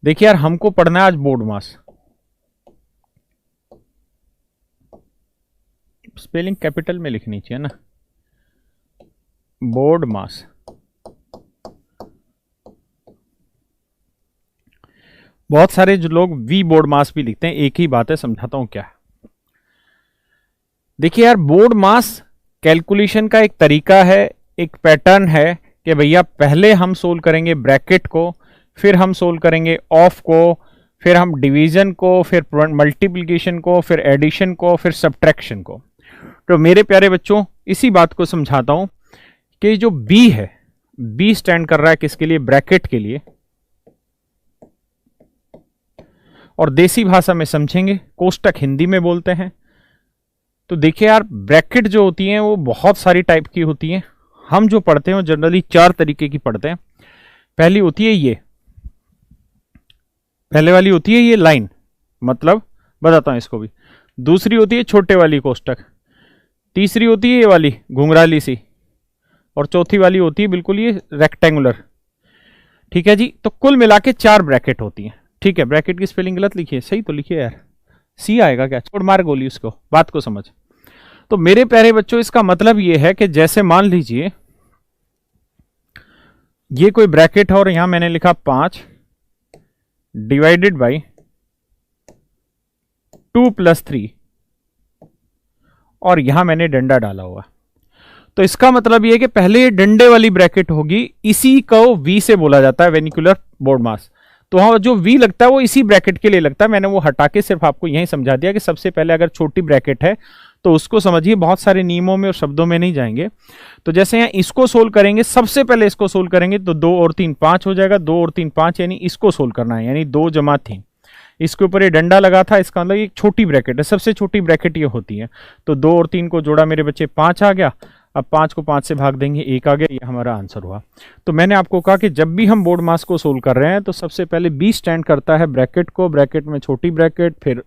देखिए यार, हमको पढ़ना है आज बोर्ड मास। स्पेलिंग कैपिटल में लिखनी चाहिए ना, बोर्ड मास। बहुत सारे जो लोग वी बोर्ड मास भी लिखते हैं, एक ही बात है, समझाता हूं क्या। देखिए यार, बोर्ड मास कैलकुलेशन का एक तरीका है, एक पैटर्न है कि भैया पहले हम सोल्व करेंगे ब्रैकेट को, फिर हम सोल्व करेंगे ऑफ को, फिर हम डिवीजन को, फिर मल्टीप्लिकेशन को, फिर एडिशन को, फिर सब्ट्रैक्शन को। तो मेरे प्यारे बच्चों, इसी बात को समझाता हूं कि जो बी है, बी स्टैंड कर रहा है किसके लिए? ब्रैकेट के लिए। और देसी भाषा में समझेंगे, कोष्टक हिंदी में बोलते हैं। तो देखिए यार, ब्रैकेट जो होती हैं वो बहुत सारी टाइप की होती हैं। हम जो पढ़ते हैं वो जनरली 4 तरीके की पढ़ते हैं। पहली होती है ये, पहले वाली होती है ये लाइन, मतलब बताता हूं इसको भी। दूसरी होती है छोटे वाली कोष्टक, तीसरी होती है ये वाली घुंघराली सी, और चौथी वाली होती है बिल्कुल ये रेक्टेंगुलर। ठीक है जी, तो कुल मिला के 4 ब्रैकेट होती हैं। ठीक है, ब्रैकेट की स्पेलिंग गलत लिखी है, सही तो लिखिए यार। सी आएगा क्या? छोड़ मार गोली उसको, बात को समझ। तो मेरे प्यारे बच्चों, इसका मतलब ये है कि जैसे मान लीजिए ये कोई ब्रैकेट है और यहां मैंने लिखा 5 डिवाइडेड बाई 2 + 3, और यहां मैंने डंडा डाला हुआ। तो इसका मतलब यह कि पहले ये डंडे वाली ब्रैकेट होगी, इसी को वी से बोला जाता है, वेनिकुलर बोर्ड मास। तो वहां जो वी लगता है वो इसी ब्रैकेट के लिए लगता है। मैंने वो हटा के सिर्फ आपको यही समझा दिया कि सबसे पहले अगर छोटी ब्रैकेट है तो उसको समझिए, बहुत सारे नियमों में और शब्दों में नहीं जाएंगे। तो जैसे यहाँ इसको सोल्व करेंगे, सबसे पहले इसको सोल्व करेंगे तो 2 और 3 5 हो जाएगा। 2 और 3 5, यानी इसको सोल्व करना है, यानी 2 + 3। इसके ऊपर ये डंडा लगा था, इसका मतलब एक छोटी ब्रैकेट है, सबसे छोटी ब्रैकेट ये होती है। तो 2 और 3 को जोड़ा मेरे बच्चे, 5 आ गया। अब 5 को 5 से भाग देंगे, 1 आ गया। ये हमारा आंसर हुआ। तो मैंने आपको कहा कि जब भी हम बोर्ड मास को सोल्व कर रहे हैं तो सबसे पहले बी स्टैंड करता है ब्रैकेट को, ब्रैकेट में छोटी ब्रैकेट, फिर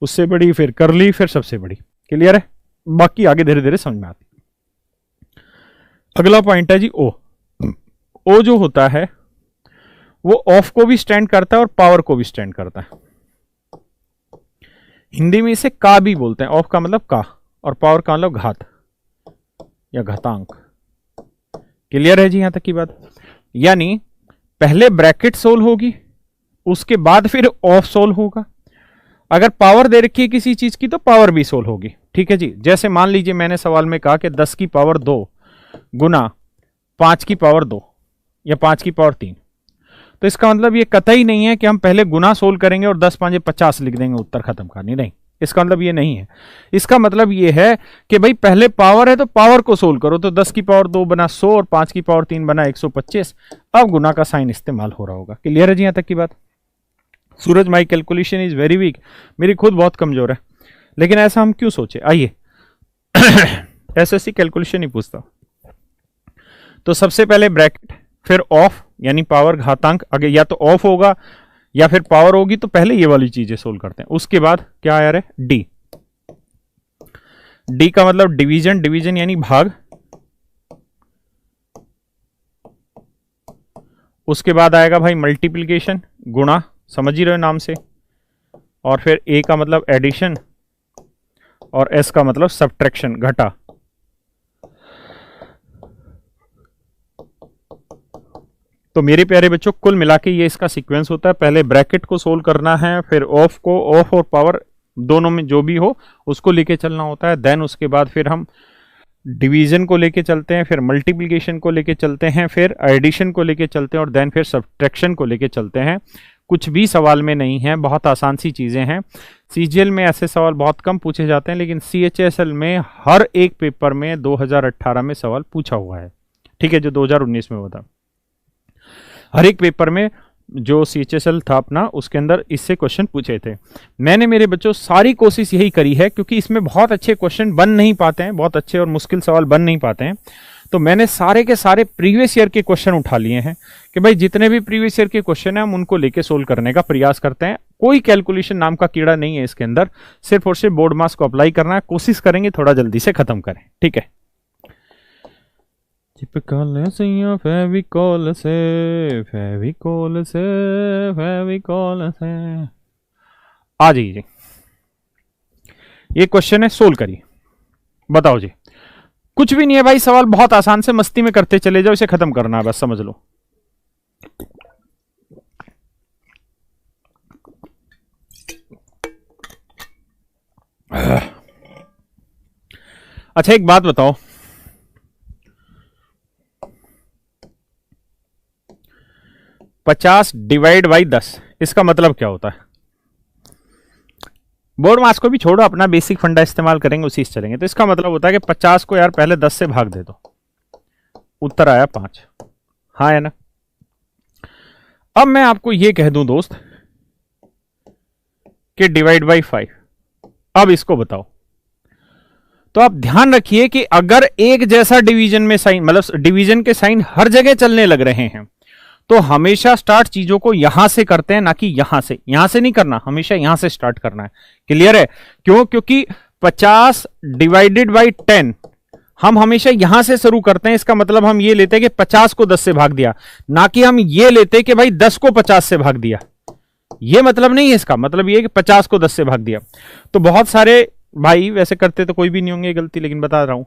उससे बड़ी, फिर करली, फिर सबसे बड़ी। क्लियर है? बाकी आगे धीरे धीरे समझ में आती। अगला पॉइंट है जी ओ। ओ जो होता है वो ऑफ को भी स्टैंड करता है और पावर को भी स्टैंड करता है। हिंदी में इसे का भी बोलते हैं। ऑफ का मतलब का, और पावर का मतलब घात या घातांक। क्लियर है जी यहां तक की बात? यानी पहले ब्रैकेट सोल्व होगी, उसके बाद फिर ऑफ सोल्व होगा। अगर पावर दे रखी है किसी चीज की तो पावर भी सोल्व होगी। ठीक है जी, जैसे मान लीजिए मैंने सवाल में कहा कि 10 की पावर 2 गुना 5 की पावर 2 या 5 की पावर 3। तो इसका मतलब ये कतई नहीं है कि हम पहले गुना सोल्व करेंगे और 10 × 5 = 50 लिख देंगे उत्तर खत्म करनी, नहीं। इसका मतलब ये नहीं है। इसका मतलब ये है कि भाई पहले पावर है तो पावर को सोल्व करो। तो 10 की पावर 2 बना 100 और 5 की पावर 3 बना 125। अब गुना का साइन इस्तेमाल हो रहा होगा। क्लियर है जी यहां तक की बात? सूरज, माई कैलकुलेशन इज वेरी वीक, मेरी खुद बहुत कमजोर है। लेकिन ऐसा हम क्यों सोचे? आइए एसएससी कैलकुलेशन ही पूछता। तो सबसे पहले ब्रैकेट, फिर ऑफ यानी पावर घातांक। आगे या तो ऑफ होगा या फिर पावर होगी, तो पहले ये वाली चीजें सोल्व करते हैं। उसके बाद क्या आ रहा है? डी। डी का मतलब डिवीजन, डिवीजन यानी भाग। उसके बाद आएगा भाई मल्टीप्लिकेशन, गुणा, समझ ही रहे नाम से। और फिर ए का मतलब एडिशन, और एस का मतलब सब्ट्रैक्शन, घटा। तो मेरे प्यारे बच्चों, कुल मिला के ये इसका सीक्वेंस होता है। पहले ब्रैकेट को सोल्व करना है, फिर ऑफ को, ऑफ और पावर दोनों में जो भी हो उसको लेके चलना होता है। देन उसके बाद फिर हम डिवीजन को लेके चलते हैं, फिर मल्टीप्लिकेशन को लेके चलते हैं, फिर एडिशन को लेके चलते हैं, और देन फिर सब्ट्रैक्शन को लेके चलते हैं। कुछ भी सवाल में नहीं है, बहुत आसान सी चीजें हैं। सीजीएल में ऐसे सवाल बहुत कम पूछे जाते हैं, लेकिन सीएचएसएल में हर एक पेपर में 2018 में सवाल पूछा हुआ है। ठीक है, जो 2019 में हुआ था, हर एक पेपर में जो सीएचएसएल था अपना, उसके अंदर इससे क्वेश्चन पूछे थे। मैंने मेरे बच्चों सारी कोशिश यही करी है, क्योंकि इसमें बहुत अच्छे क्वेश्चन बन नहीं पाते हैं, बहुत अच्छे और मुश्किल सवाल बन नहीं पाते हैं। तो मैंने सारे के सारे प्रीवियस ईयर के क्वेश्चन उठा लिए हैं कि भाई जितने भी प्रीवियस ईयर के क्वेश्चन हैं हम उनको लेके सोल्व करने का प्रयास करते हैं। कोई कैलकुलेशन नाम का कीड़ा नहीं है इसके अंदर, सिर्फ और सिर्फ बोर्ड मास को अप्लाई करना है। कोशिश करेंगे थोड़ा जल्दी से खत्म करें। ठीक है, चिपका ले सैया फेविकोल से, फेविकोल से, फेविकोल से। आ जाइए, ये क्वेश्चन है, सोल्व करिए, बताओ जी। कुछ भी नहीं है भाई, सवाल बहुत आसान से मस्ती में करते चले जाओ, इसे खत्म करना है बस, समझ लो। अच्छा एक बात बताओ, 50 डिवाइड बाई 10, इसका मतलब क्या होता है? बोर्ड मार्क्स को भी छोड़ो, अपना बेसिक फंडा इस्तेमाल करेंगे, उसी से चलेंगे। तो इसका मतलब होता है कि 50 को यार पहले 10 से भाग दे दो, उत्तर आया 5। हाँ है ना? अब मैं आपको यह कह दूं दोस्त कि डिवाइड बाई 5, अब इसको बताओ। तो आप ध्यान रखिए कि अगर एक जैसा डिवीजन में साइन, मतलब डिवीजन के साइन हर जगह चलने लग रहे हैं, तो हमेशा स्टार्ट चीजों को यहां से करते हैं, ना कि यहां से नहीं करना, हमेशा यहां से स्टार्ट करना है। क्लियर है? क्यों? क्योंकि 50 डिवाइडेड बाई 10 हम हमेशा यहां से शुरू करते हैं। इसका मतलब हम ये लेते हैं कि 50 को 10 से भाग दिया, ना कि हम ये लेते कि भाई 10 को 50 से भाग दिया। ये मतलब नहीं है इसका, मतलब ये कि 50 को 10 से भाग दिया। तो बहुत सारे भाई वैसे करते तो कोई भी नहीं होंगे गलती, लेकिन बता रहा हूं,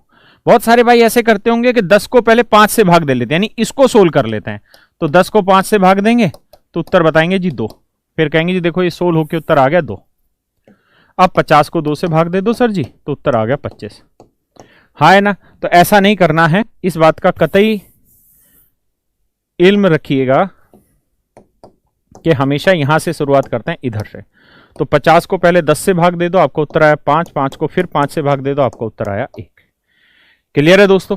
बहुत सारे भाई ऐसे करते होंगे कि 10 को पहले 5 से भाग दे लेते हैं, यानी इसको सोल्व कर लेते हैं। तो 10 को 5 से भाग देंगे तो उत्तर बताएंगे जी 2, फिर कहेंगे जी देखो ये सोल्व होकर उत्तर आ गया 2। अब 50 को 2 से भाग दे दो सर जी, तो उत्तर आ गया 25। हाँ है ना? तो ऐसा नहीं करना है, इस बात का कतई इल्म रखिएगा कि हमेशा यहां से शुरुआत करते हैं, इधर से। तो 50 को पहले 10 से भाग दे दो, आपको उत्तर आया 5, 5 को फिर 5 से भाग दे दो, आपको उत्तर आया 1। क्लियर है दोस्तों?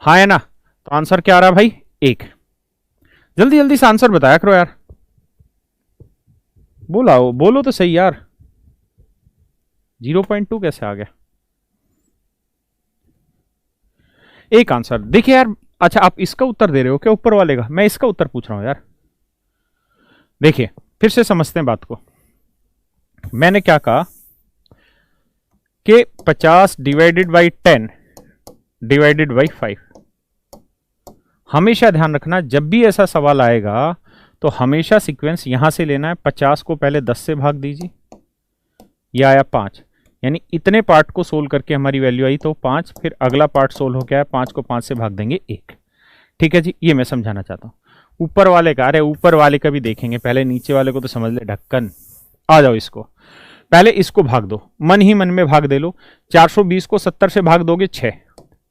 हाँ है ना? तो आंसर क्या आ रहा भाई? 1। जल्दी जल्दी से आंसर बताया करो यार, बोलो तो सही यार। 0.2 कैसे आ गया? एक आंसर देखिए यार। अच्छा आप इसका उत्तर दे रहे हो क्या, ऊपर वाले का? मैं इसका उत्तर पूछ रहा हूं यार। देखिए फिर से समझते हैं बात को। मैंने क्या कहा कि 50 डिवाइडेड बाई 10 डिवाइडेड बाई 5। हमेशा ध्यान रखना, जब भी ऐसा सवाल आएगा तो हमेशा सीक्वेंस यहां से लेना है। 50 को पहले 10 से भाग दीजिए, यह आया 5, यानी इतने पार्ट को सोल्व करके हमारी वैल्यू आई तो 5। फिर अगला पार्ट सोल्व हो गया, 5 को 5 से भाग देंगे 1। ठीक है जी, ये मैं समझाना चाहता हूं। ऊपर वाले का, अरे ऊपर वाले का भी देखेंगे, पहले नीचे वाले को तो समझ ले ढक्कन। आ जाओ इसको, पहले इसको भाग दो, मन ही मन में भाग दे लो। 420 को 70 से भाग दोगे 6,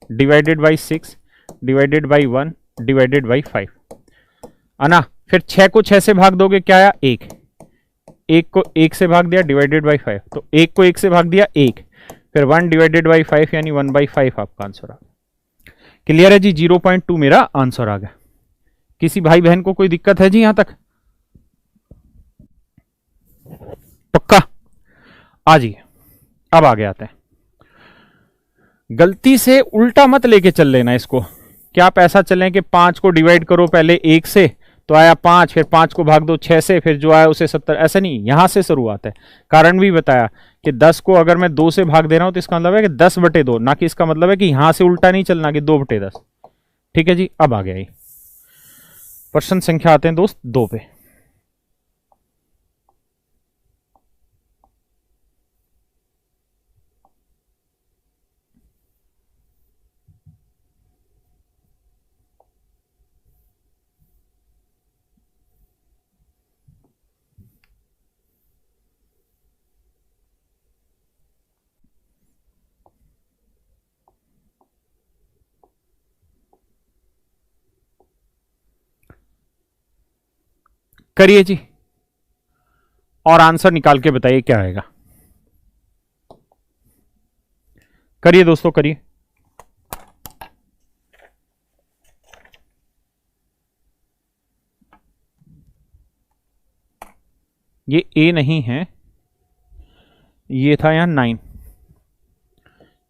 divided by 6 divided by 1 divided by 5 है ना। फिर 6 को 6 से भाग दोगे, क्या आया? 1। 1 को 1 से भाग दिया, डिवाइडेड बाई 5, तो 1 को 1 से भाग दिया 1। फिर 1 डिवाइडेड बाई 5 यानी 1/5 आपका आंसर आ गया। क्लियर है जी? 0.2 मेरा आंसर आ गया। किसी भाई बहन को कोई दिक्कत है जी यहां तक? पक्का? आ जाइए, अब आगे आते हैं। गलती से उल्टा मत लेके चल लेना इसको। क्या आप ऐसा चलें कि 5 को डिवाइड करो पहले 1 से तो आया 5, फिर 5 को भाग दो 6 से, फिर जो आया उसे 70, ऐसा नहीं, यहां से शुरुआत है। कारण भी बताया कि 10 को अगर मैं 2 से भाग दे रहा हूं तो इसका मतलब है कि 10/2, ना कि इसका मतलब है कि यहां से उल्टा नहीं चलना कि 2/10। ठीक है जी, अब आ गया ये प्रश्न संख्या, आते हैं दोस्त 2 पे। करिए जी, और आंसर निकाल के बताइए क्या आएगा। करिए दोस्तों, करिए। ये ए नहीं है, ये था यहां 9,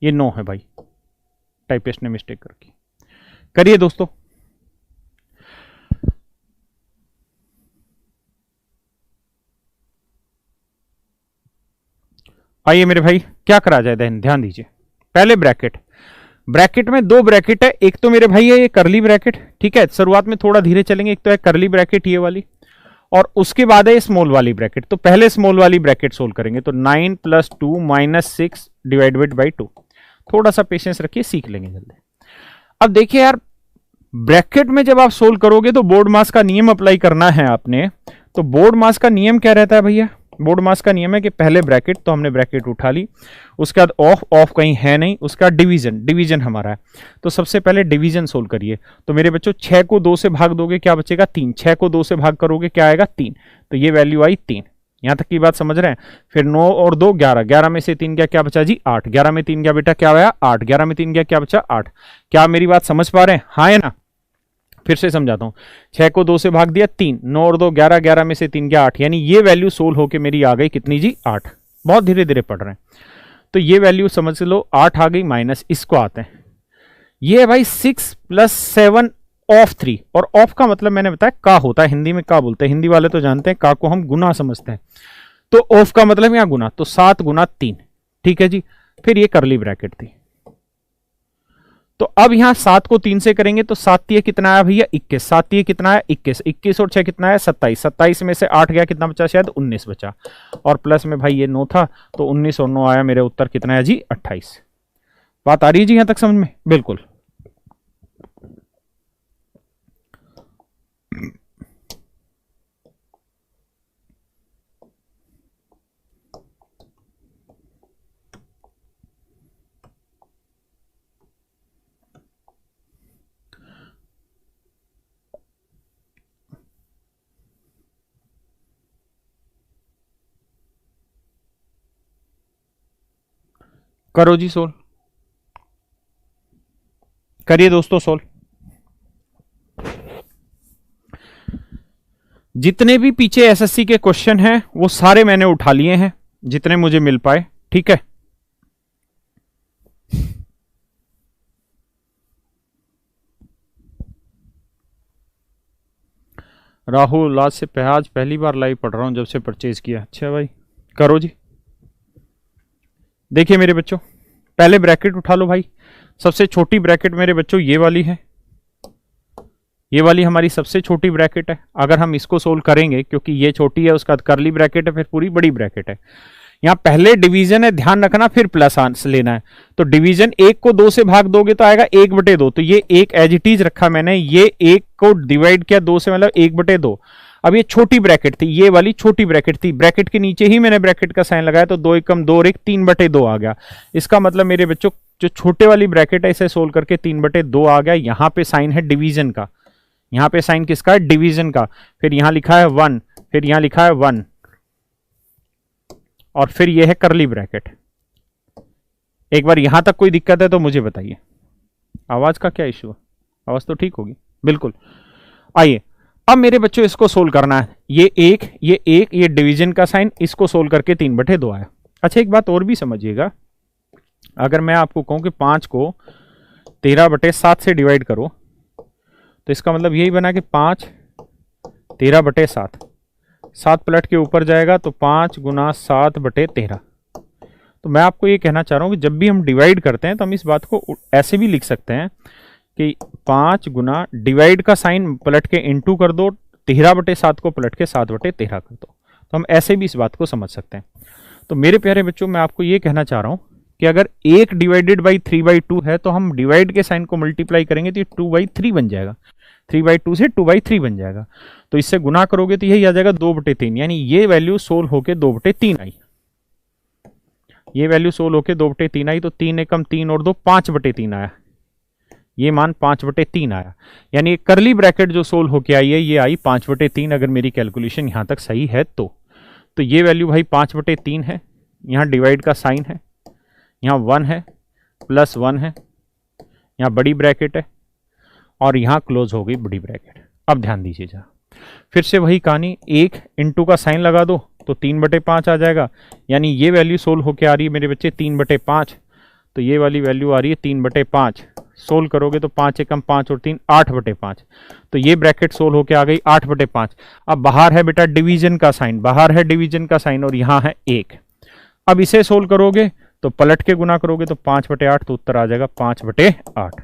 ये 9 है भाई, टाइपिस्ट ने मिस्टेक करके। करिए दोस्तों। आइए मेरे भाई, क्या करा जाए, ध्यान दीजिए। पहले ब्रैकेट, ब्रैकेट में दो ब्रैकेट है, एक तो मेरे भाई है ये करली ब्रैकेट, ठीक है, शुरुआत में थोड़ा धीरे चलेंगे। एक तो है करली ब्रैकेट ये वाली, और उसके बाद है स्मॉल वाली ब्रैकेट। तो पहले स्मॉल वाली ब्रैकेट सोल्व करेंगे। तो 9 + 2 - 6 डिवाइडेड बाई 2। थोड़ा सा पेशेंस रखिए, सीख लेंगे जल्दी। अब देखिए यार, ब्रैकेट में जब आप सोल्व करोगे तो बोर्ड मास का नियम अप्लाई करना है आपने। तो बोर्ड मास का नियम क्या रहता है भैया? बोर्ड मास का नियम है कि पहले ब्रैकेट, तो हमने ब्रैकेट उठा ली, उसके बाद ऑफ कहीं है नहीं, उसका डिवीजन हमारा है। तो सबसे पहले डिवीजन सोल्व करिए। तो मेरे बच्चों 6 को 2 से भाग दोगे क्या बचेगा? 3। 6 को 2 से भाग करोगे क्या आएगा? 3। तो ये वैल्यू आई 3। यहां तक की बात समझ रहे हैं? फिर 9 और 2 11, 11 में से 3 गया, क्या बचा जी? 8। 11 में 3 गया बेटा, क्या आया? 8। 11 में 3 गया, क्या बचा? 8। क्या मेरी बात समझ पा रहे हैं? हाँ है ना? फिर से समझाता हूं। 6 को 2 से भाग दिया 3, 9 और 2 11, 11 में से 3 गया 8, यानी ये वैल्यू सोल्व होके मेरी आ गई कितनी जी? 8। बहुत धीरे धीरे पढ़ रहे हैं। तो ये वैल्यू समझ लो 8 आ गई, माइनस इसको आते हैं। ये है भाई 6 + 7 ऑफ 3। और ऑफ का मतलब मैंने बताया का होता है, हिंदी में का बोलते हैं, हिंदी वाले तो जानते हैं, का को हम गुना समझते हैं। तो ऑफ का मतलब यहां गुना, तो 7 × 3, ठीक है जी। फिर ये करली ब्रैकेट थी। तो अब यहां 7 को 3 से करेंगे तो 7 × 3 कितना आया भैया? 21। 7 × 3 कितना आया? 21। 21 और 6 कितना आया? 27। 27 में से 8 गया, कितना बचा? शायद 19 बचा। और प्लस में भाई ये 9 था, तो 19 और 9 आया, मेरे उत्तर कितना है जी? 28। बात आ रही है जी यहां तक समझ में? बिल्कुल। करो जी सोल्व, करिए दोस्तों सोल्व। जितने भी पीछे एसएससी के क्वेश्चन हैं वो सारे मैंने उठा लिए हैं, जितने मुझे मिल पाए, ठीक है। राहुल, आज पहली बार लाइव पढ़ रहा हूं जब से परचेज किया। अच्छा भाई, करो जी। देखिए मेरे बच्चों, पहले ब्रैकेट उठा लो भाई। सबसे छोटी ब्रैकेट मेरे बच्चों ये वाली है, ये वाली हमारी सबसे छोटी ब्रैकेट है। अगर हम इसको सोल्व करेंगे, क्योंकि ये छोटी है, उसका करली ब्रैकेट है, फिर पूरी बड़ी ब्रैकेट है। यहां पहले डिवीजन है, ध्यान रखना, फिर प्लस आंस लेना है। तो डिवीजन 1 को 2 से भाग दोगे तो आएगा 1/2। तो ये 1 एज इट इज रखा मैंने, ये 1 को डिवाइड किया 2 से, मतलब 1/2। अब ये छोटी ब्रैकेट थी, ये वाली छोटी ब्रैकेट थी, ब्रैकेट के नीचे ही मैंने ब्रैकेट का साइन लगाया, तो 2 × 1 = 2 और 1 3/2 आ गया। इसका मतलब मेरे बच्चों जो छोटे वाली ब्रैकेट है इसे सोल्व करके 3/2 आ गया। यहां पे साइन है डिवीजन का, यहां पे साइन किसका है? डिवीजन का। फिर यहां लिखा है 1, फिर यहां लिखा है 1, और फिर यह है करली ब्रैकेट। एक बार यहां तक कोई दिक्कत है तो मुझे बताइए। आवाज का क्या इशू है? आवाज तो ठीक होगी, बिल्कुल। आइए अब मेरे बच्चों इसको सोल्व करना है। ये एक, ये डिवीजन का साइन, इसको सोल्व करके 3/2 आया। अच्छा एक बात और भी समझिएगा, अगर मैं आपको कहूं कि 5 को 13/7 से डिवाइड करो, तो इसका मतलब यही बना कि 5 13/7, 7 पलट के ऊपर जाएगा तो 5 × 7/13। तो मैं आपको ये कहना चाह रहा हूं कि जब भी हम डिवाइड करते हैं तो हम इस बात को ऐसे भी लिख सकते हैं कि 5 गुना डिवाइड का साइन पलट के इनटू कर दो, 13/7 को पलट के 7/13 कर दो। तो हम ऐसे भी इस बात को समझ सकते हैं। तो मेरे प्यारे बच्चों, मैं आपको ये कहना चाह रहा हूं कि अगर 1 डिवाइडेड बाई 3/2 है तो हम डिवाइड के साइन को मल्टीप्लाई करेंगे तो ये 2/3 बन जाएगा। 3/2 से 2/3 बन जाएगा। तो इससे गुना करोगे तो यही आ जाएगा 2/3, यानी ये वैल्यू सोल्व होके 2/3 आई। ये वैल्यू सोल्व होके 2/3 आई, तो 3 एकम 3 और 2 5/3 आया। ये मान 5/3 आया, यानी करली ब्रैकेट जो सोल्व होके आई है ये आई 5/3, अगर मेरी कैलकुलेशन यहां तक सही है तो ये वैल्यू भाई 5/3 है। यहां डिवाइड का साइन है, यहां 1 है, प्लस 1 है, यहां बड़ी ब्रैकेट है, और यहां क्लोज हो गई बड़ी ब्रैकेट। अब ध्यान दीजिए जरा, फिर से वही कहानी, 1 इंटू का साइन लगा दो तो 3/5 आ जाएगा, यानी ये वैल्यू सोल्व होके आ रही है मेरे बच्चे 3/5। तो ये वाली वैल्यू आ रही है 3/5। सोल्व करोगे तो 5 एकम 5 और 3 8/5। तो ये ब्रैकेट सोल्व होके आ गई 8/5। अब बाहर है बेटा डिवीजन का साइन, बाहर है डिवीजन का साइन, और यहां है 1। अब इसे सोल्व करोगे तो पलट के गुना करोगे तो 5/8, तो उत्तर आ जाएगा 5/8।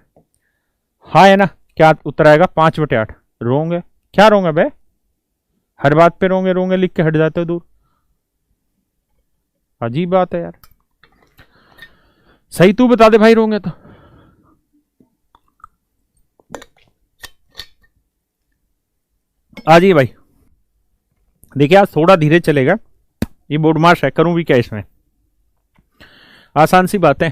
हाँ है ना, क्या उत्तर आएगा 5/8। रोंगे क्या रोंगे बे, हर बात पे रोंगे रोंगे लिख के हट जाते हो दूर, अजीब बात है यार। सही तू बता दे भाई, रोंगे तो। आ जाइए भाई, देखिए आज थोड़ा धीरे चलेगा, ये बोर्ड मार्श है, करूं भी क्या इसमें, आसान सी बात है।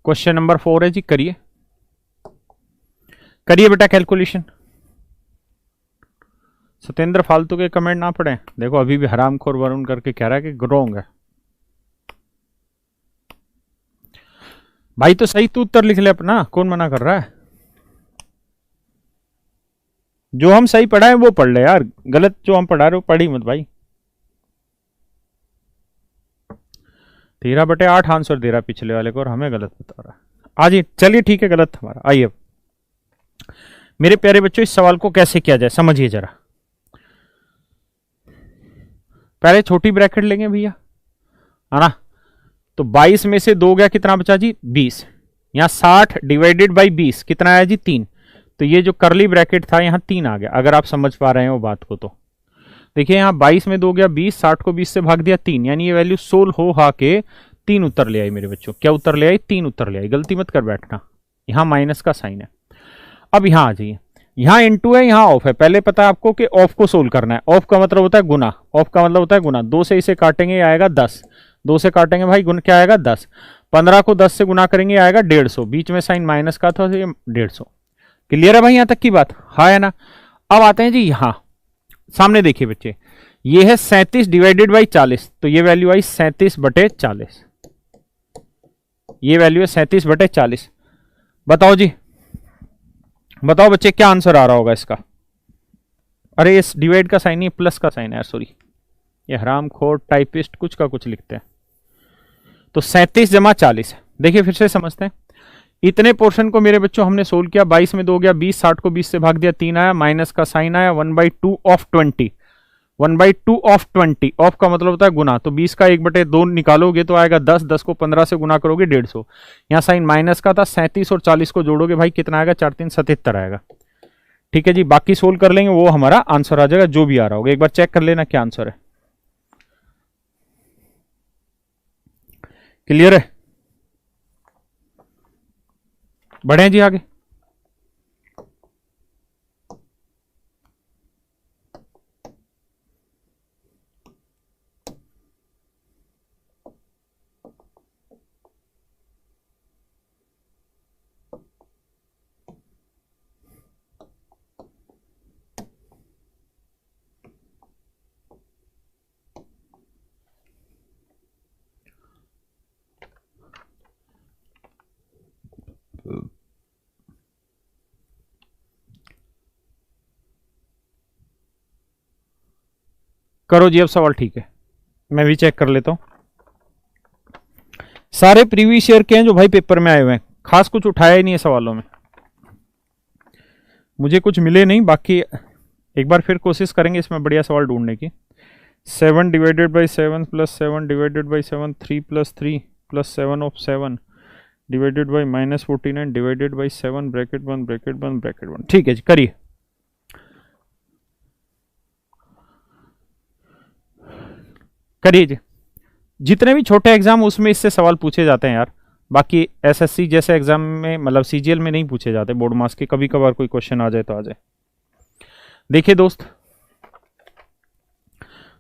क्वेश्चन नंबर 4 है जी, करिए करिए बेटा कैलकुलेशन। सत्येंद्र फालतू के कमेंट ना पढ़े, देखो अभी भी हरामखोर वरुण करके कह रहा है कि रोंग है भाई, तो सही तू उत्तर लिख ले अपना, कौन मना कर रहा है। जो हम सही पढ़ा है वो पढ़ ले यार, गलत जो हम पढ़ा रहे हो पढ़ी मत भाई। 13/8 आंसर दे रहा पिछले वाले को और हमें गलत बता रहा है। आज चलिए ठीक है, गलत हमारा। आइए मेरे प्यारे बच्चों, इस सवाल को कैसे किया जाए समझिए जरा। पहले छोटी ब्रैकेट लेंगे भैया, है ना, तो 22 में से 2 गया, कितना बचा जी 20। यहां 60 डिवाइडेड बाई 20 कितना आया जी 3। तो ये जो करली ब्रैकेट था यहां 3 आ गया, अगर आप समझ पा रहे हैं वो बात को। तो देखिए यहां 22 में 2 गया 20, 60 को 20 से भाग दिया 3, यानी ये वैल्यू 16 हो हा के 3 उत्तर ले आई मेरे बच्चों। क्या उत्तर ले आई? 3 उत्तर ले आई। गलती मत कर बैठना, यहां माइनस का साइन है। अब यहां आ जाइए, यहां इनटू है, यहां ऑफ है। पहले पता है आपको कि ऑफ को सोल्व करना है। ऑफ का मतलब होता है गुना, ऑफ का मतलब होता है गुना। 2 से इसे काटेंगे आएगा 10, 2 से काटेंगे भाई गुना क्या आएगा 10। 15 को 10 से गुना करेंगे आएगा 150, बीच में साइन माइनस का था तो ये 150। क्लियर है भाई यहां तक की बात? हाँ है ना। अब आते हैं जी यहां सामने, देखिए बच्चे ये है 37 डिवाइडेड बाई 40, तो ये वैल्यू आई 37/40। ये वैल्यू है 37/40। बताओ जी, बताओ बच्चे क्या आंसर आ रहा होगा इसका? अरे इस डिवाइड का साइन नहीं, प्लस का साइन है, सॉरी, ये हरामखोर टाइपिस्ट कुछ का कुछ लिखते हैं। तो 37 जमा 40। देखिए फिर से समझते हैं, इतने पोर्शन को मेरे बच्चों हमने सोल्व किया। 22 में 2 गया 20, 60 को 20 से भाग दिया 3 आया, माइनस का साइन आया, 1/2 ऑफ 20। 1/2 ऑफ 20, ऑफ का मतलब होता है गुना, तो 20 का 1/2 निकालोगे तो आएगा 10, 10 को 15 से गुना करोगे 150। यहाँ साइन माइनस का था, 37 और 40 को जोड़ोगे भाई कितना आएगा 4 3 77 आएगा। ठीक है जी, बाकी सोल्व कर लेंगे, वो हमारा आंसर आ जाएगा जो भी आ रहा होगा। एक बार चेक कर लेना क्या आंसर है। क्लियर है? बढ़े जी आगे। करो जी अब सवाल। ठीक है, मैं भी चेक कर लेता हूं। सारे प्रीवियस ईयर के हैं जो भाई पेपर में आए हुए हैं, खास कुछ उठाया ही नहीं है सवालों में, मुझे कुछ मिले नहीं। बाकी एक बार फिर कोशिश करेंगे इसमें बढ़िया सवाल ढूंढने की। 7 divided by 7 plus 7 divided by 7, 3 plus 3 plus 7 of 7 divided by -49 divided by 7 bracket 1 bracket 1 bracket 1। ठीक है जी, करिए। करिए जी, जितने भी छोटे एग्जाम उसमें इससे सवाल पूछे जाते हैं यार। बाकी एसएससी जैसे एग्जाम में, मतलब सीजीएल में नहीं पूछे जाते, बोर्ड मार्क्स के कभी कभार कोई क्वेश्चन आ जाए तो आ जाए। देखिए दोस्त,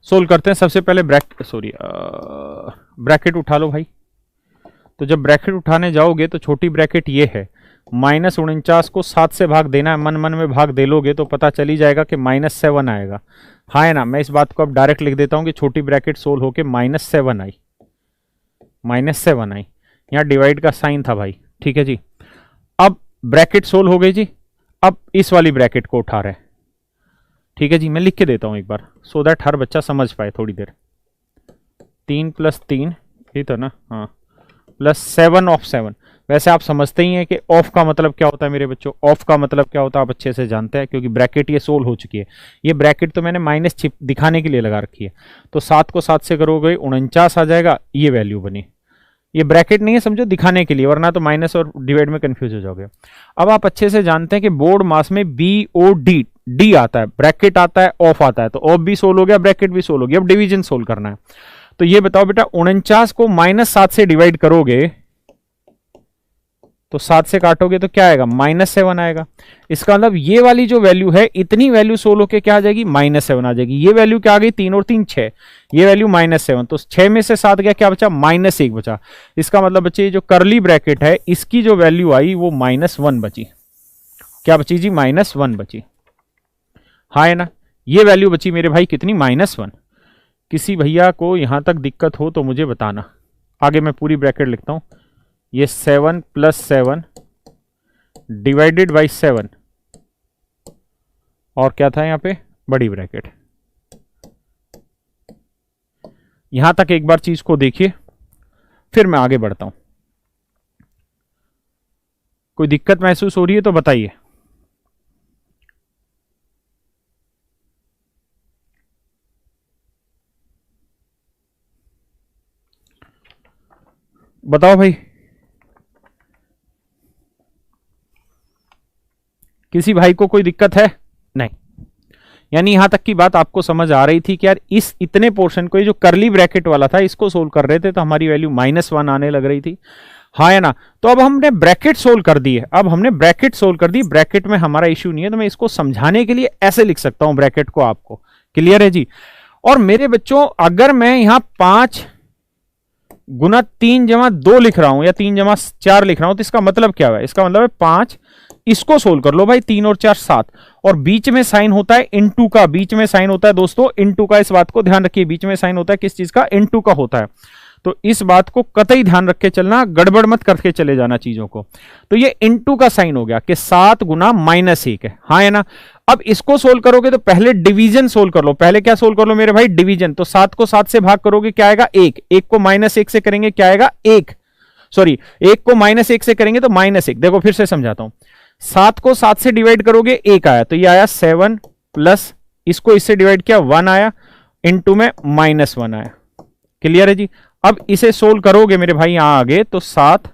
सोल्व करते हैं। सबसे पहले ब्रैकेट उठा लो भाई। तो जब ब्रैकेट उठाने जाओगे तो छोटी ब्रैकेट ये है, -49 को 7 से भाग देना है, मन मन में भाग दे लोगे तो पता चली जाएगा कि -7 आएगा। हाँ है ना। मैं इस बात को अब डायरेक्ट लिख देता हूं कि छोटी ब्रैकेट सोल्व होके -7 आई, -7 आई। यहाँ डिवाइड का साइन था भाई। ठीक है जी, अब ब्रैकेट सोल्व हो गई जी। अब इस वाली ब्रैकेट को उठा रहे हैं, ठीक है जी, मैं लिख के देता हूं एक बार सो दैट हर बच्चा समझ पाए थोड़ी देर। 3 + 3 ये तो ना, हाँ, +7 ऑफ 7। वैसे आप समझते ही हैं कि ऑफ का मतलब क्या होता है मेरे बच्चों, ऑफ का मतलब क्या होता है आप अच्छे से जानते हैं, क्योंकि ब्रैकेट ये सोल्व हो चुकी है। ये ब्रैकेट तो मैंने माइनस छिप दिखाने के लिए लगा रखी है। तो 7 को 7 से करोगे 49 आ जाएगा, ये वैल्यू बनी। ये ब्रैकेट नहीं है, समझो दिखाने के लिए, वरना तो माइनस और डिवाइड में कंफ्यूज हो जाओगे। अब आप अच्छे से जानते हैं कि बोर्ड मास में BOD डी आता है, ब्रैकेट आता है, ऑफ आता है। तो ऑफ भी सोल्व हो गया, ब्रैकेट भी सोल्व हो गया। अब डिवीजन सोल्व करना है। तो ये बताओ बेटा, 49 को -7 से डिवाइड करोगे तो 7 से काटोगे तो क्या आएगा, -7 आएगा। इसका मतलब ये वाली जो वैल्यू है, इतनी वैल्यू सोल्व होके क्या आ जाएगी, -7 आ जाएगी। ये वैल्यू क्या आ गई, 3 और 3 6, ये वैल्यू -7। तो 6 में से 7 गया, क्या बचा, -1 बचा। इसका मतलब बच्चे जो करली ब्रैकेट है इसकी जो वैल्यू आई वो -1 बची। क्या बची जी, -1 बची। हाँ है ना, ये वैल्यू बची मेरे भाई कितनी, -1। किसी भैया को यहां तक दिक्कत हो तो मुझे बताना। आगे मैं पूरी ब्रैकेट लिखता हूं। ये 7 + 7 डिवाइडेड बाई 7 और क्या था यहां पे, बड़ी ब्रैकेट। यहां तक एक बार चीज को देखिए, फिर मैं आगे बढ़ता हूं। कोई दिक्कत महसूस हो रही है तो बताइए। बताओ भाई, किसी भाई को कोई दिक्कत है? नहीं, यानी यहां तक की बात आपको समझ आ रही थी कि यार इस इतने पोर्शन को, ये जो करली ब्रैकेट वाला था इसको सोल्व कर रहे थे तो हमारी वैल्यू -1 आने लग रही थी। हाँ या ना। तो अब हमने ब्रैकेट सोल्व कर दी है। अब हमने ब्रैकेट सोल्व कर दी, ब्रैकेट में हमारा इश्यू नहीं है, तो मैं इसको समझाने के लिए ऐसे लिख सकता हूं ब्रैकेट को आपको। क्लियर है जी। और मेरे बच्चों, अगर मैं यहां 5 × 3 + 2 लिख रहा हूं या 3 + 4 लिख रहा हूं, तो इसका मतलब क्या है, इसका मतलब है 5, इसको सोल्व कर लो भाई, 3 और 4 7, और बीच में साइन होता है इनटू का, बीच में साइन होता है दोस्तों इनटू का। इस बात को ध्यान रखिए, बीच में साइन होता है किस चीज का, इनटू का होता है। तो इस बात को कतई ध्यान रख के चलना, गड़बड़ मत करके चले जाना चीजों को। तो ये इनटू का साइन हो गया कि 7 × -1 है। हाँ है ना। अब इसको सोल्व करोगे तो पहले डिवीजन सोल्व कर लो। पहले क्या सोल्व कर लो मेरे भाई, डिवीजन। तो 7 को 7 से भाग करोगे क्या आएगा, 1। 1 को -1 से करेंगे क्या आएगा, 1। सॉरी, 1 को -1 से करेंगे तो -1। देखो फिर से समझाता हूं। 7 को 7 से डिवाइड करोगे 1 आया, तो ये आया 7 प्लस इसको इससे डिवाइड किया 1 आया, इनटू में -1 आया। क्लियर है जी। अब इसे सोल्व करोगे मेरे भाई यहां आगे, तो 7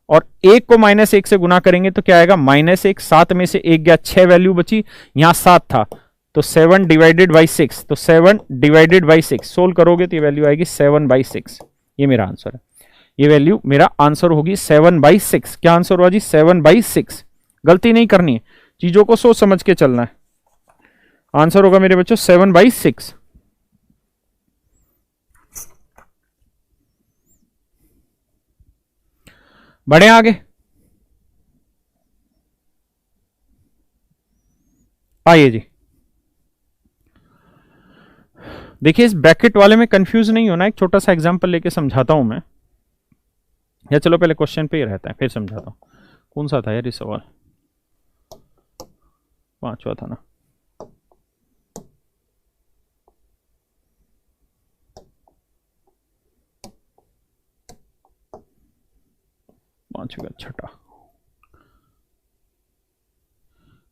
और 1 को -1 से गुना करेंगे तो क्या आएगा, -1। 7 में से 1 गया, 6 वैल्यू बची, यहां 7 था तो 7 डिवाइडेड बाई 6, तो 7 डिवाइडेड बाई 6 सोल्व करोगे तो ये वैल्यू आएगी 7/6। ये मेरा आंसर है। ये वैल्यू मेरा आंसर होगी 7/6। क्या आंसर हुआ जी, 7/6। गलती नहीं करनी है, चीजों को सोच समझ के चलना है। आंसर होगा मेरे बच्चों 7/6। बढ़े आगे, आइए जी। देखिए, इस ब्रैकेट वाले में कंफ्यूज नहीं होना, एक छोटा सा एग्जांपल लेके समझाता हूं मैं, या चलो पहले क्वेश्चन पे ही रहता है फिर समझाता हूं। कौन सा था यार ये सवाल, 5वां था ना। छठा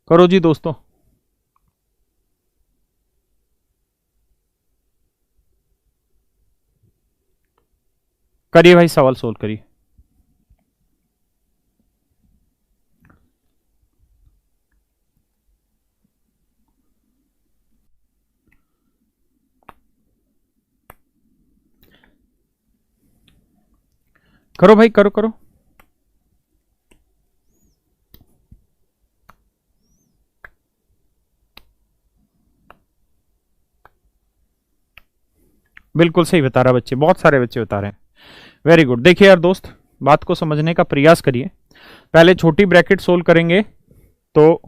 करो जी दोस्तों। करिए भाई, सवाल सोल्व करिए। करो भाई, करो करो। बिल्कुल सही बता रहा बच्चे, बहुत सारे बच्चे बता रहे हैं। Very good. देखिए यार दोस्त, बात को समझने का प्रयास करिए। पहले छोटी ब्रैकेट सोल्व करेंगे तो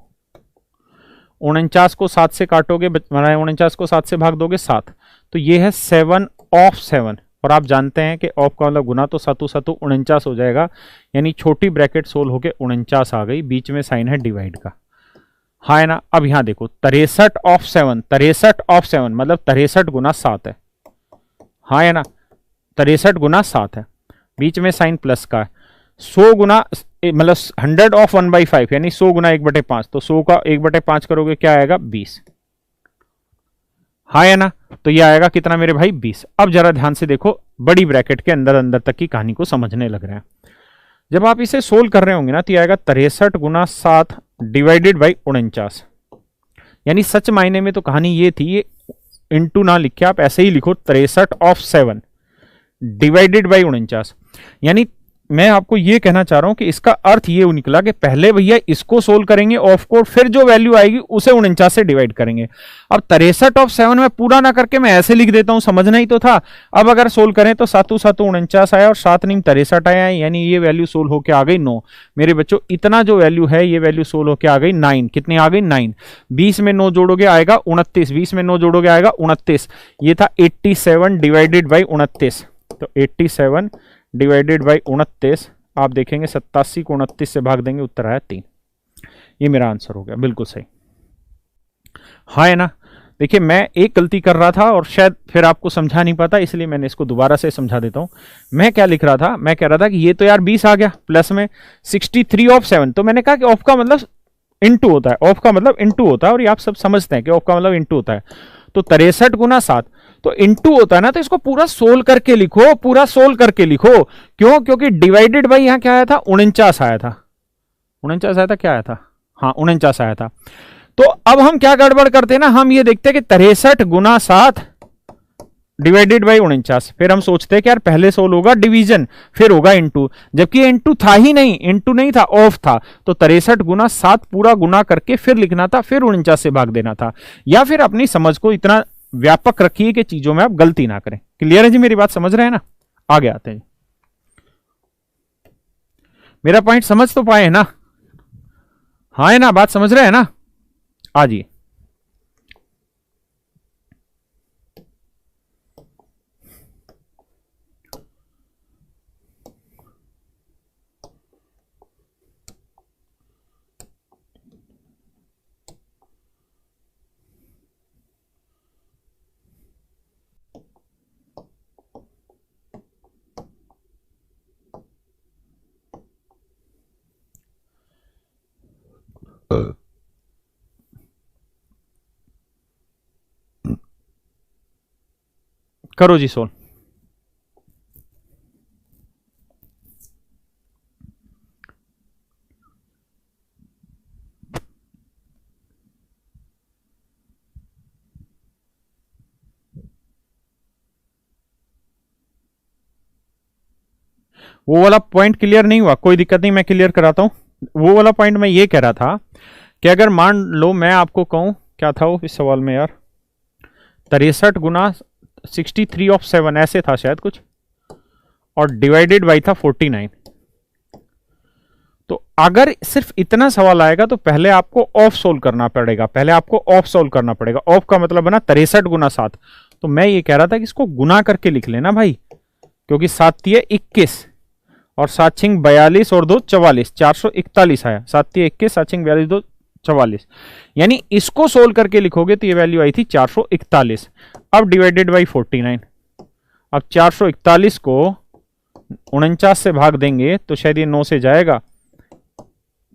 49 को 7 से काटोगे, 49 को 7 से भाग दोगे 7, तो ये है 7 ऑफ 7। और आप जानते हैं कि ऑफ का मतलब गुना, तो 7 7 49 हो जाएगा। यानी छोटी ब्रैकेट सोल्व होके 49 आ गई, बीच में साइन है डिवाइड का। हाँ है ना। अब यहां देखो 63 ऑफ 7, 63 ऑफ 7 मतलब 63 गुना 7 है। हाँ है ना, 63 गुना 7 है, बीच में साइन प्लस का है। 100 गुना मतलब 100 ऑफ 1/5 यानी 100 गुना 1/5, तो 100 का 1/5 करोगे क्या आएगा 20। हाँ है ना, तो ये आएगा कितना मेरे भाई 20। अब जरा ध्यान से देखो, बड़ी ब्रैकेट के अंदर अंदर तक की कहानी को समझने लग रहे हैं। जब आप इसे सोल्व कर रहे होंगे ना तो ये आएगा 63 गुना 7 डिवाइडेड बाई 49। यानी सच मायने में तो कहानी ये थी, ये इंटू ना लिख के आप ऐसे ही लिखो 63 ऑफ 7 डिवाइडेड बाई 49। यानी मैं आपको ये कहना चाह रहा हूं कि इसका अर्थ ये निकला कि पहले भैया इसको सोल्व करेंगे ऑफ कोड, फिर जो वैल्यू आएगी उसे 49 से डिवाइड करेंगे। अब 63 ऑफ 7 में पूरा ना करके मैं ऐसे लिख देता हूं, समझना ही तो था। अब अगर सोल्व करें तो 7 7 49 आया और 7 9 63 आया, यानी ये वैल्यू सोल्व होकर आ गई 9। मेरे बच्चों इतना जो वैल्यू है ये वैल्यू सोल्व होकर आ गई 9। कितनी आ गई 9। 20 में 9 जोड़ोगे आएगा 29, 20 में 9 जोड़ोगे आएगा 29। ये था 87 डिवाइडेड बाई 29, तो 87 डिवाइडेड बाई 29। आप देखेंगे 87 को 29 से भाग देंगे, उत्तर आया 3। ये मेरा आंसर हो गया, बिल्कुल सही। हाँ है ना। देखिए मैं एक गलती कर रहा था और शायद फिर आपको समझा नहीं पाता, इसलिए मैंने इसको दोबारा से समझा देता हूं। मैं क्या लिख रहा था, मैं कह रहा था कि ये तो यार 20 आ गया प्लस में 63 ऑफ 7, तो मैंने कहा कि ऑफ का मतलब इंटू होता है, ऑफ का मतलब इंटू होता है, और ये आप सब समझते हैं कि ऑफ का मतलब इंटू होता है। तो 63 गुना 7 तो इंटू होता है ना, तो इसको पूरा सोल्व करके लिखो, पूरा सोल्व करके लिखो। क्यों? क्योंकि डिवाइडेड बाई यहां क्या आया था 49 आया था, 49 आया था, क्या आया था, हाँ 49 आया था। तो अब हम क्या गड़बड़ करते हैं ना, हम ये देखते हैं कि 63 गुना 7 डिवाइडेड बाई 49, फिर हम सोचते हैं कि यार पहले सोल्व होगा डिवीजन फिर होगा इंटू, जबकि इंटू था ही नहीं, इंटू नहीं था, ऑफ था। तो 63 गुना 7 पूरा गुना करके फिर लिखना था, फिर 49 से भाग देना था। या फिर अपनी समझ को इतना व्यापक रखिए कि चीजों में आप गलती ना करें। क्लियर है जी, मेरी बात समझ रहे हैं ना? आगे आते हैं, मेरा पॉइंट समझ तो पाए ना? हाँ है ना, बात समझ रहे हैं ना? आ जाइए। करो जी सोल्व। वो वाला पॉइंट क्लियर नहीं हुआ, कोई दिक्कत नहीं, मैं क्लियर कराता हूं। वो वाला पॉइंट मैं ये कह रहा था कि अगर मान लो मैं आपको कहूं, क्या था वो इस सवाल में यार, 63 गुना 63 ऑफ 7 ऐसे था शायद कुछ, और डिवाइडेड बाई था 49। तो अगर सिर्फ इतना सवाल आएगा तो पहले आपको ऑफ सोल्व करना पड़ेगा, पहले आपको ऑफ सोल्व करना पड़ेगा। ऑफ का मतलब बना 63 गुना 7। तो मैं ये कह रहा था कि इसको गुना करके लिख लेना भाई, क्योंकि 7 21 और 7 6 42 और 2 44, 441 आया। 7 21, 7 6 42, 2 44, यानी इसको सोल्व करके लिखोगे तो ये वैल्यू आई थी 441। अब डिवाइडेड बाई 49, अब 441 को 49 से भाग देंगे तो शायद ये 9 से जाएगा,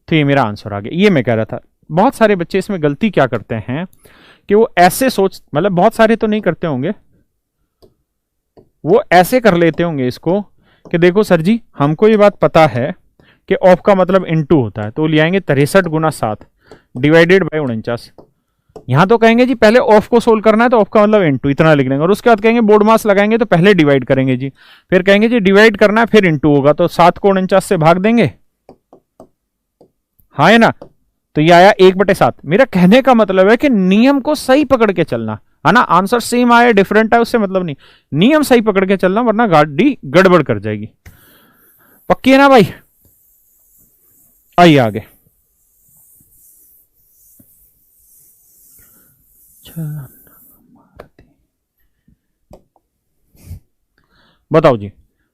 तो ये मेरा आंसर आ गया। ये मैं कह रहा था। बहुत सारे बच्चे इसमें गलती क्या करते हैं कि वो ऐसे सोच, मतलब बहुत सारे तो नहीं करते होंगे, वो ऐसे कर लेते होंगे इसको कि देखो सर जी हमको ये बात पता है कि ऑफ का मतलब इनटू होता है, तो ले आएंगे 63 गुना 7 डिवाइडेड बाई 49। यहां तो कहेंगे जी पहले ऑफ को सोल्व करना है तो ऑफ का मतलब इनटू, इतना लिख लेंगे, और उसके बाद कहेंगे बोर्ड मास लगाएंगे तो पहले डिवाइड करेंगे जी, फिर कहेंगे जी डिवाइड करना है फिर इनटू होगा, तो 7 को 49 से भाग देंगे। हाँ है ना, तो ये आया 1/7। मेरा कहने का मतलब है कि नियम को सही पकड़ के चलना है ना। आंसर सेम आया डिफरेंट है उससे मतलब नहीं, नियम सही पकड़ के चलना, वरना गाड़ी गड़बड़ कर जाएगी। पक्की है ना भाई? आइए आगे। बताओ जी।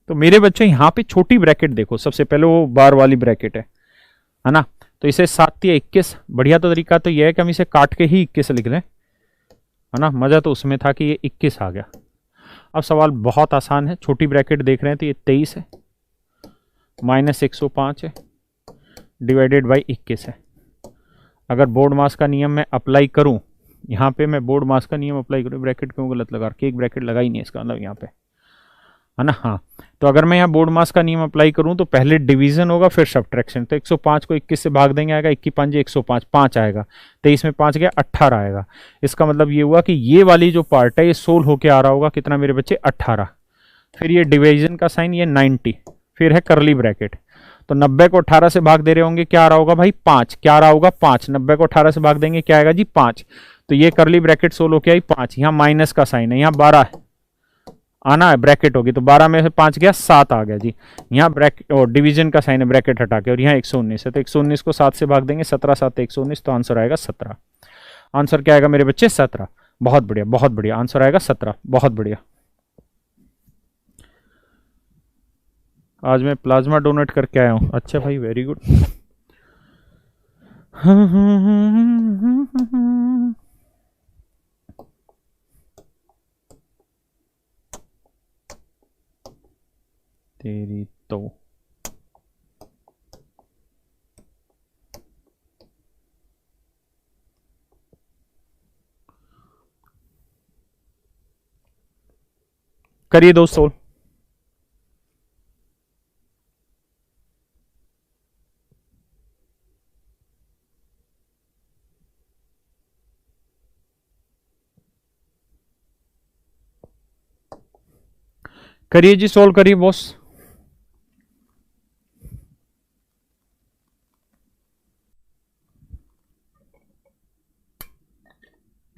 तो मेरे बच्चे यहां पे छोटी ब्रैकेट देखो, सबसे पहले वो बार वाली ब्रैकेट है ना, तो इसे 7 या 21, बढ़िया तो तरीका तो यह है कि हम इसे काट के ही 21 लिख लें, है ना। मज़ा तो उसमें था कि ये 21 आ गया। अब सवाल बहुत आसान है, छोटी ब्रैकेट देख रहे हैं तो ये 23 है, माइनस 105 है, डिवाइडेड बाई 21 है। अगर बोर्ड मास का नियम मैं अप्लाई करूं, यहाँ पे मैं बोर्ड मास का नियम अप्लाई करूं, ब्रैकेट क्यों गलत लगा के, एक ब्रैकेट लगा ही नहीं इसका मतलब यहाँ पे, है ना। हाँ, तो अगर मैं यहाँ बोर्ड मास का नियम अप्लाई करूं तो पहले डिवीजन होगा फिर सब्ट्रैक्शन। तो 105 को 21 से भाग देंगे, आएगा 21 5 105, 5 आएगा, 23 में 5 गया 18 आएगा। इसका मतलब ये हुआ कि ये वाली जो पार्ट है ये 16 होके आ रहा होगा, कितना मेरे बच्चे 18। फिर ये डिवीजन का साइन, ये 90, फिर है करली ब्रैकेट। तो 90 को 18 से भाग दे रहे होंगे, क्या आ रहा होगा भाई 5, क्या आ रहा होगा 5, 90 को 18 से भाग देंगे क्या आएगा जी 5। तो ये करली ब्रैकेट 16 होके आई 5, यहाँ माइनस का साइन है, यहाँ 12 है, आना है ब्रैकेट होगी, तो 12 में से 5 गया 7 आ गया जी। यहाँ ब्रैकेट और डिवीजन का साइन है ब्रैकेट हटा के, और यहाँ 119 है, तो 119 को 7 से भाग देंगे, 17 7 119, तो आंसर आएगा 17। आंसर क्या आएगा मेरे बच्चे 17। बहुत बढ़िया बहुत बढ़िया, आंसर आएगा 17, बहुत बढ़िया। आज मैं प्लाज्मा डोनेट करके आया हूँ, अच्छा भाई वेरी गुड। तेरी तो करिए दोस्तों। करिए जी, सोल्व करिए बॉस।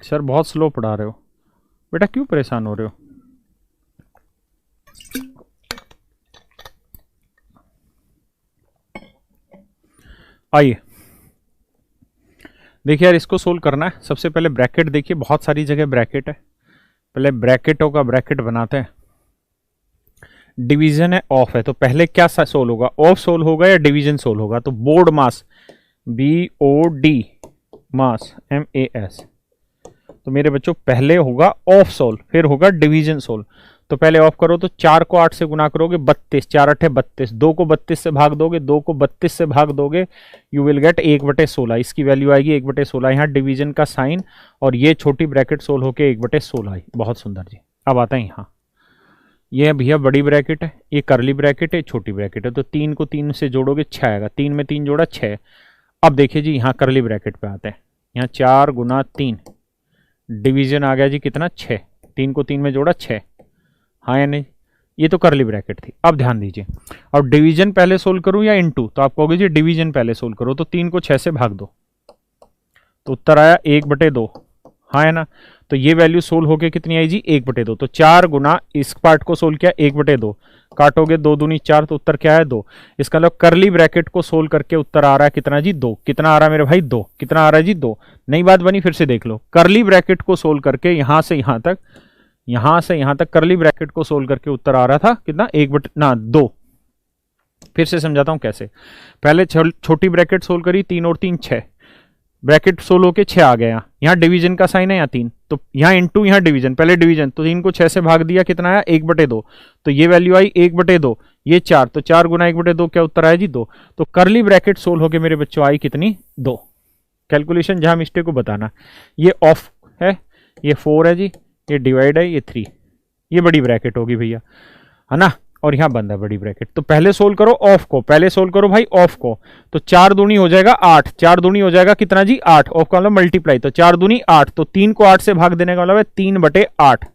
सर बहुत स्लो पढ़ा रहे हो बेटा, क्यों परेशान हो रहे हो? आइए देखिए यार, इसको सोल्व करना है। सबसे पहले ब्रैकेट देखिए, बहुत सारी जगह ब्रैकेट है, पहले ब्रैकेटों का ब्रैकेट बनाते हैं। डिवीजन है ऑफ है, तो पहले क्या सोल्व होगा, ऑफ सोल्व होगा या डिवीजन सोल्व होगा? तो बोर्ड मास BOD मास MAS, तो मेरे बच्चों पहले होगा ऑफ सोल्व, फिर होगा डिवीजन सोल्व। तो पहले ऑफ करो, तो 4 को 8 से गुना करोगे 32, 4 8 32, 2 को 32 से भाग दोगे, 2 को 32 से भाग दोगे, यू विल गेट 1/16, इसकी वैल्यू आएगी 1/16। यहाँ डिवीजन का साइन और ये छोटी ब्रैकेट सोल्व होके 1/16 आई, बहुत सुंदर जी। अब आता है यहाँ, ये भैया बड़ी ब्रैकेट है, ये करली ब्रैकेट है, छोटी ब्रैकेट है, तो 3 को 3 से जोड़ोगे 6 आएगा, 3 में 3 जोड़ा 6। अब देखिए जी, यहाँ करली ब्रैकेट पे आते हैं, यहाँ 4 गुना 3, डिवीजन आ गया जी कितना 6, 3 को 3 में जोड़ा 6, हाँ या नहीं? ये तो करली ब्रैकेट थी। अब ध्यान दीजिए, और डिवीजन पहले सोल्व करूं या इनटू? तो आप कहोगे जी डिवीजन पहले सोल्व करो, तो 3 को 6 से भाग दो, तो उत्तर आया 1/2, हाँ है ना। तो ये वैल्यू सोल्व होके कितनी आई जी 1/2। तो 4 गुना इस पार्ट को सोल्व किया 1/2, काटोगे 2 दूनी 4, तो उत्तर क्या है 2। इसका मतलब करली ब्रैकेट को सोल्व करके उत्तर आ रहा है कितना जी 2। कितना आ रहा है मेरे भाई 2, कितना आ रहा है जी 2। नई बात बनी, फिर से देख लो, करली ब्रैकेट को सोल्व करके यहां से यहां तक, यहां से यहां तक करली ब्रैकेट को सोल्व करके उत्तर आ रहा था कितना 1/2। फिर से समझाता हूं कैसे। पहले छोटी ब्रैकेट सोल्व करी, 3 और 3 6, ब्रैकेट सोल्व होके 6 आ गया। यहाँ डिवीजन का साइन है, यहाँ 3, तो यहाँ इनटू, यहाँ डिवीजन, पहले डिवीजन, तो 3 को 6 से भाग दिया, कितना आया 1/2, तो ये वैल्यू आई 1/2, ये 4, तो 4 गुना 1/2 क्या उत्तर आया जी 2। तो करली ब्रैकेट सोल्व होके मेरे बच्चों आई कितनी 2। कैलकुलेशन जहां मिस्टेक को बताना, ये ऑफ है, ये 4 है जी, ये डिवाइड है, ये 3, ये बड़ी ब्रैकेट होगी भैया, है ना, और यहां बंद है बड़ी ब्रैकेट। तो पहले सोल्व करो ऑफ को, पहले सोल्व करो भाई ऑफ को, तो 4 दूनी हो जाएगा 8, 4 दूनी हो जाएगा कितना जी 8, ऑफ का मतलब मल्टीप्लाई, तो 4 दूनी 8, तो 3 को 8 से भाग देने का मतलब है 3/8,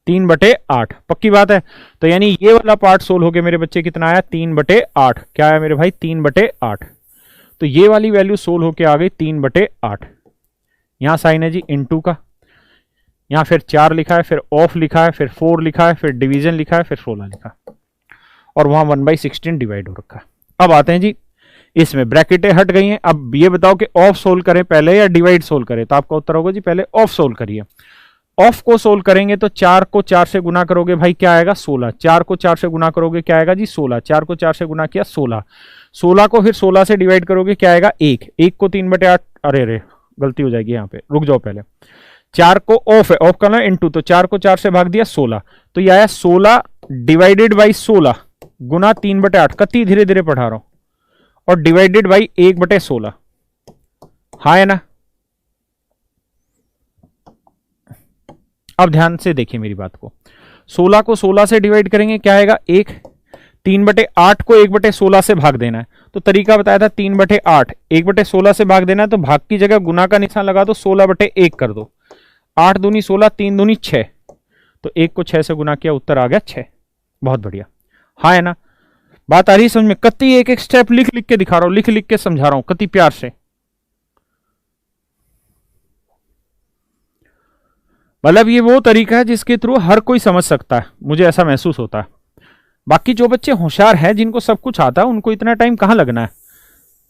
3/8, पक्की बात है। तो यानी ये वाला पार्ट सोल्व होके मेरे बच्चे कितना आया 3/8, क्या आया मेरे भाई 3/8। तो ये वाली वैल्यू सोल्व होके आ गई 3/8। यहां साइन है जी इनटू का, यहां फिर 4 लिखा है, फिर ऑफ लिखा है, फिर 4 लिखा है, फिर डिवीजन लिखा है, फिर 16 लिखा, और वहां 1/16 डिवाइड हो रखा है। अब आते हैं जी, इसमें ब्रैकेटें हट गई हैं। अब ये बताओ कि ऑफ सोल्व करें पहले या डिवाइड सोल्व करें? तो आपका उत्तर होगा जी पहले ऑफ सोल्व करिए। ऑफ को सोल्व करेंगे तो 4 को 4 से गुना करोगे भाई क्या आएगा 16, 4 को 4 से गुना करोगे क्या आएगा जी 16, 4 को 4 से गुना किया 16, 16 को फिर 16 से डिवाइड करोगे क्या आएगा 1, 1 को 3/8, अरे अरे गलती हो जाएगी यहाँ पे, रुक जाओ पहले। 4 को ऑफ है, ऑफ करना इनटू, तो 4 को 4 से भाग दिया 16, तो ये आया 16 डिवाइडेड बाई 16 गुना 3/8, कति धीरे धीरे पढ़ा रहा हूं, और डिवाइडेड बाई 1/16। हाँ है ना। अब ध्यान से देखिए मेरी बात को, 16 को 16 से डिवाइड करेंगे क्या आएगा 1, 3/8 को 1/16 से भाग देना है, तो तरीका बताया था 3/8 1/16 से भाग देना है, तो भाग की जगह गुना का निशान लगा दो, 16/1 कर दो, 8 दूनी 16, 3 दूनी 6, तो 1 को 6 से गुना किया, उत्तर आ गया 6। बहुत बढ़िया, हाँ है ना। बात आ रही समझ में, कति एक एक स्टेप लिख लिख के दिखा रहा हूं, लिख लिख के समझा रहा हूं, कति प्यार से। मतलब ये वो तरीका है जिसके थ्रू हर कोई समझ सकता है, मुझे ऐसा महसूस होता है। बाकी जो बच्चे होशियार हैं, जिनको सब कुछ आता है, उनको इतना टाइम कहां लगना है।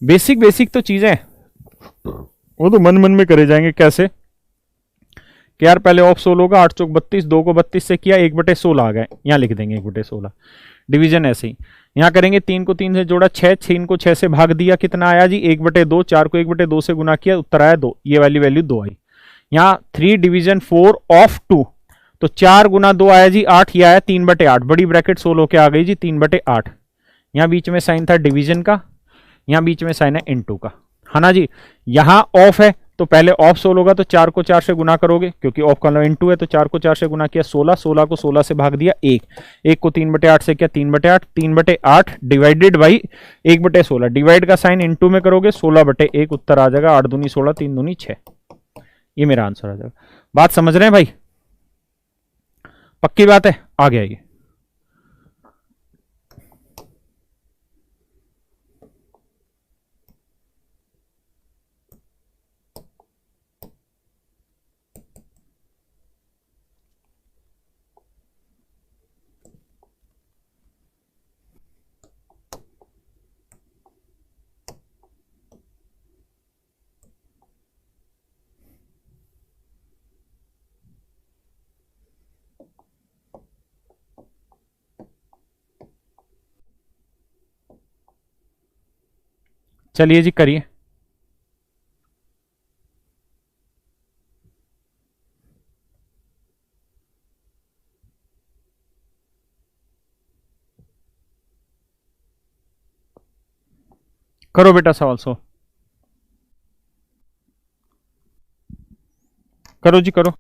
बेसिक बेसिक तो चीजें वो तो मन मन में करे जाएंगे। कैसे कि यार पहले ऑफ सोल होगा, 8 चौक 32, 2 को 32 से किया, 1/16 आ गए, यहां लिख देंगे 1/16। डिवीजन ऐसे ही यहां करेंगे, 3 को 3 से जोड़ा 6, 3 को 6 से भाग दिया, कितना आया जी 1/2, 4 को 1/2 से गुना किया, उत्तर आया 2, ये वाली वैल्यू 2 आई। यहाँ 3 डिवीजन 4 ऑफ 2, तो 4 गुना 2 आया जी 8, ये आया 3/8, बड़ी ब्रैकेट 16 के आ गई जी 3/8। यहाँ बीच में साइन था डिवीजन का, यहाँ बीच में साइन है इनटू का, है ना जी। यहाँ ऑफ है तो पहले ऑफ 16 होगा, तो 4 को 4 से गुना करोगे, क्योंकि ऑफ का इनटू है, तो 4 को 4 से गुना किया 16, 16 को 16 से भाग दिया 1, 1 को 3/8 से किया 3/8, 3/8 डिवाइडेड बाई 1/16, डिवाइड का साइन इनटू में करोगे 16/1, उत्तर आ जाएगा 8 दूनी 16, 3 दूनी 6, ये मेरा आंसर आ जाएगा। बात समझ रहे हैं भाई, पक्की बात है, आगे आइए। चलिए जी करिए। करो बेटा सवाल सो, करो जी करो।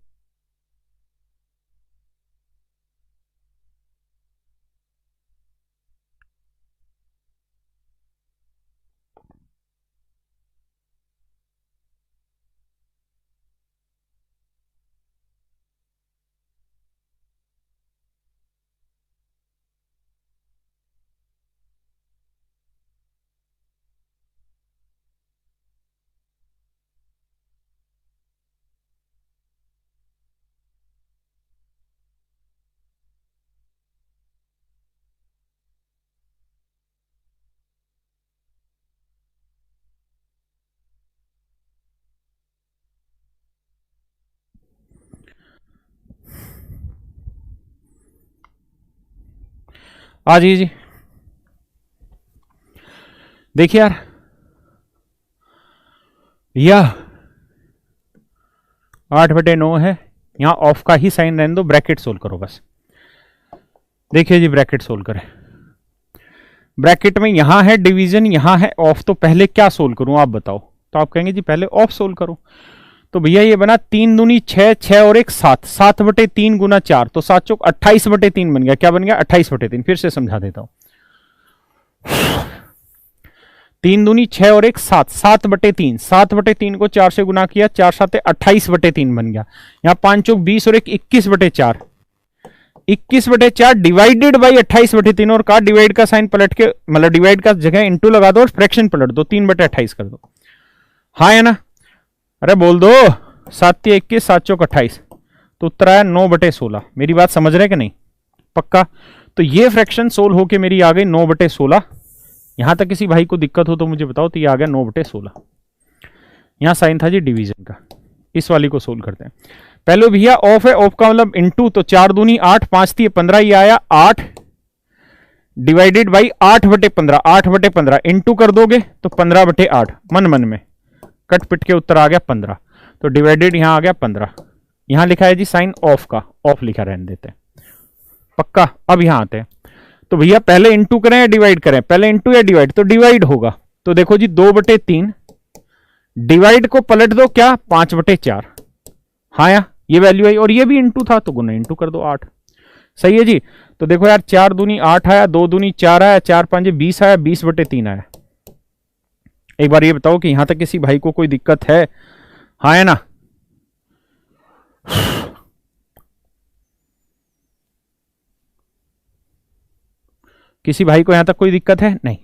आ जाइए जी। देखिए यार, यह 8/9 है, यहां ऑफ का ही साइन रहने दो, ब्रैकेट सोल्व करो बस। देखिए जी ब्रैकेट सोल्व करें, ब्रैकेट में यहां है डिवीजन, यहां है ऑफ, तो पहले क्या सोल्व करूं आप बताओ। तो आप कहेंगे जी पहले ऑफ सोल्व करो, तो भैया ये बना 3 दूनी 6, 6 और 1 7, 7/3 गुना 4, तो 7 चौक 28/3 बन गया। क्या बन गया 28/3, फिर से समझा देता हूं। 3 दूनी 6 और 1 7, 7/3, 7/3 को 4 से गुना किया, 4 7 28/3 बन गया। यहाँ 5 चौक 20 और 1 21/4, 21/4 डिवाइडेड बाई 28/3, और का डिवाइड का साइन पलट के, मतलब डिवाइड का जगह इंटू लगा दो और फ्रैक्शन पलट दो, 3/28 कर दो। हाँ है ना, अरे बोल दो, 7 21, 7 चौक 28, तो उत्तर आया 9/16। मेरी बात समझ रहे कि नहीं, पक्का। तो ये फ्रैक्शन सोल्व होके मेरी आ गई 9/16। यहां तक किसी भाई को दिक्कत हो तो मुझे बताओ, तो ये आ गया 9/16। यहां साइन था जी डिवीजन का। इस वाली को सोल्व करते हैं। पहले भैया ऑफ है, ऑफ का मतलब इनटू, तो 4 दूनी 8, 5 3 15, ये आया 8 डिवाइडेड बाई 8/15, 8/15 इंटू कर दोगे तो 15/8, मन मन में कट पिट के उत्तर आ गया 15। तो डिवाइडेड यहां आ गया 15। यहां लिखा है जी साइन ऑफ का, ऑफ लिखा रहने देते हैं, पक्का। अब यहां आते हैं, तो भैया पहले इंटू करें या डिवाइड करें, पहले इंटू या डिवाइड, तो डिवाइड होगा। तो देखो जी 2/3, डिवाइड को पलट दो क्या, 5/4। हाँ या ये वैल्यू आई, और ये भी इंटू था तो गुना इंटू कर दो 8। सही है जी। तो देखो यार 4 दूनी 8 आया, 2 दूनी 4 आया, 4 5 20 आया, 20/3 आया। एक बार ये बताओ कि यहां तक किसी भाई को कोई दिक्कत है? हाँ है ना? किसी भाई को यहां तक कोई दिक्कत है? नहीं।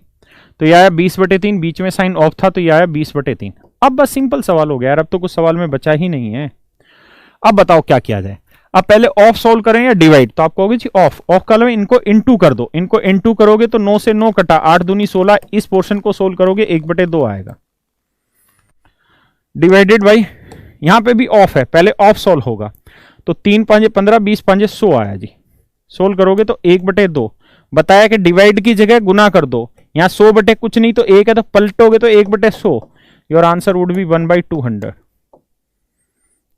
तो यह आया 20/3, बीच में साइन ऑफ था तो यह आया 20/3। अब बस सिंपल सवाल हो गया यार, अब तो कुछ सवाल में बचा ही नहीं है। अब बताओ क्या किया जाए। अब पहले ऑफ सोल्व करें या डिवाइड, तो आप कहोगे जी ऑफ, ऑफ का मतलब इनको इंटू कर दो, इनको इंटू करोगे तो 9 से 9 कटा, 8 दूनी 16, इस पोर्शन को सोल्व करोगे 1/2 आएगा। डिवाइडेड बाई, यहां पे भी ऑफ है, पहले ऑफ सोल्व होगा, तो 3 5 15, 20 5 100 आया जी। सोल्व करोगे तो 1/2, बताया कि डिवाइड की जगह गुना कर दो, यहां 100 बटे कुछ नहीं तो 1 है, तो पलटोगे तो 1/100, योर आंसर वुड बी 1/200।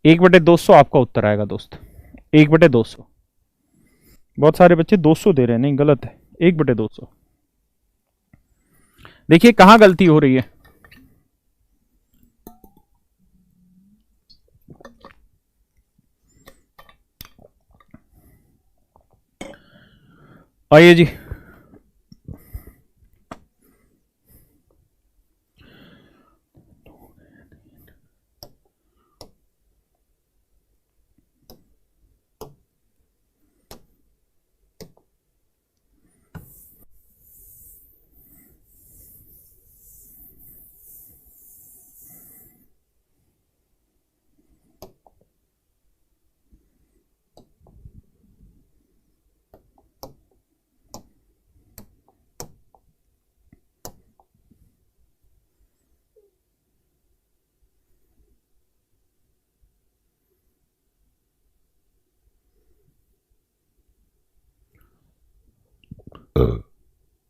1/200 आपका उत्तर आएगा दोस्त, 1/200। बहुत सारे बच्चे 200 दे रहे हैं, नहीं गलत है, 1/200। देखिए कहां गलती हो रही है। आइए जी,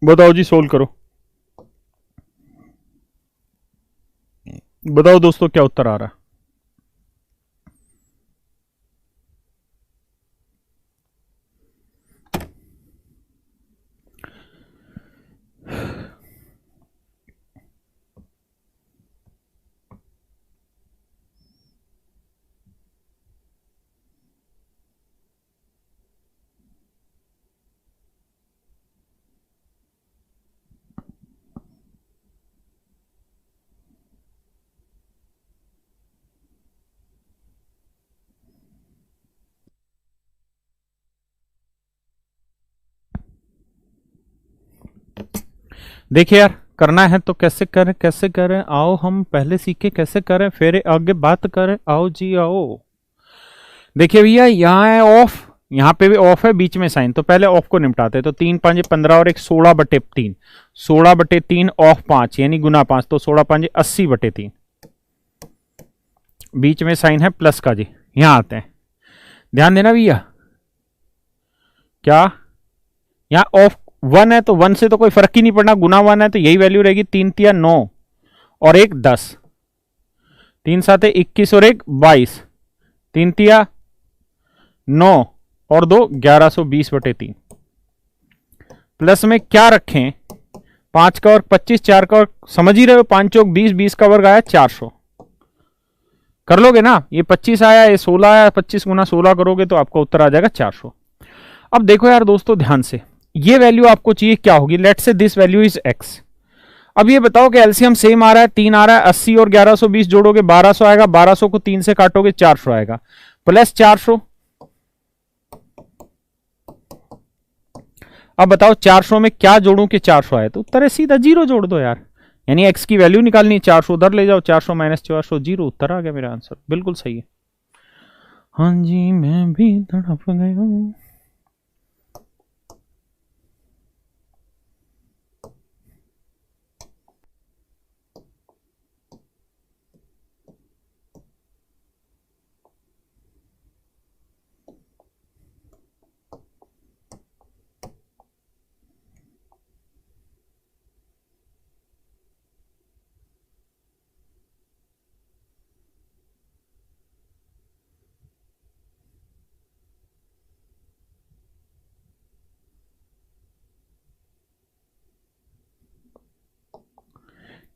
बताओ जी, सोल्व करो, बताओ दोस्तों क्या उत्तर आ रहा है। देखिए यार, करना है तो कैसे करें, कैसे करें, आओ हम पहले सीखे कैसे करें, फिर आगे बात करें, आओ जी आओ। देखिए भैया यहाँ है ऑफ, यहाँ पे भी ऑफ है, बीच में साइन, तो पहले ऑफ को निपटाते हैं। तो 3 5 15 और एक 16/3, 16/3 ऑफ 5 यानी गुना 5, तो 16 5 80/3, बीच में साइन है प्लस का जी। यहां आते हैं, ध्यान देना भैया, क्या यहाँ ऑफ 1 है तो 1 से तो कोई फर्क ही नहीं पड़ना, गुना 1 है तो यही वैल्यू रहेगी, 3 तिया 9 और एक 10, 3 7 21 और एक 22, 3 तिया 9 और 2 1120/3। प्लस में क्या रखें, 5 का वर्ग 25, 4 का वर्ग समझ ही रहे हो, 5 चौक 20, 20 का वर्ग आया 400। कर लोगे ना, ये 25 आया, ये 16 आया, 25 गुना 16 करोगे तो आपका उत्तर आ जाएगा 400। अब देखो यार दोस्तों ध्यान से, ये वैल्यू आपको चाहिए क्या होगी, लेट से दिस वैल्यू इज x। अब ये बताओ कि एलसीएम सेम आ रहा है, 3 आ रहा है, 80 और 1120 जोड़ोगे 1200 आएगा, 1200 को 3 से काटोगे 400 आएगा, प्लस 400। अब बताओ 400 में क्या जोड़ूं कि 400 आए, तो उत्तर है सीधा 0 जोड़ दो यार, यानी x की वैल्यू निकालनी है, 400 उधर ले जाओ, 400 माइनस 400 0, उत्तर आ गया मेरा आंसर, बिल्कुल सही है। हाँ जी मैं भी तड़प गया।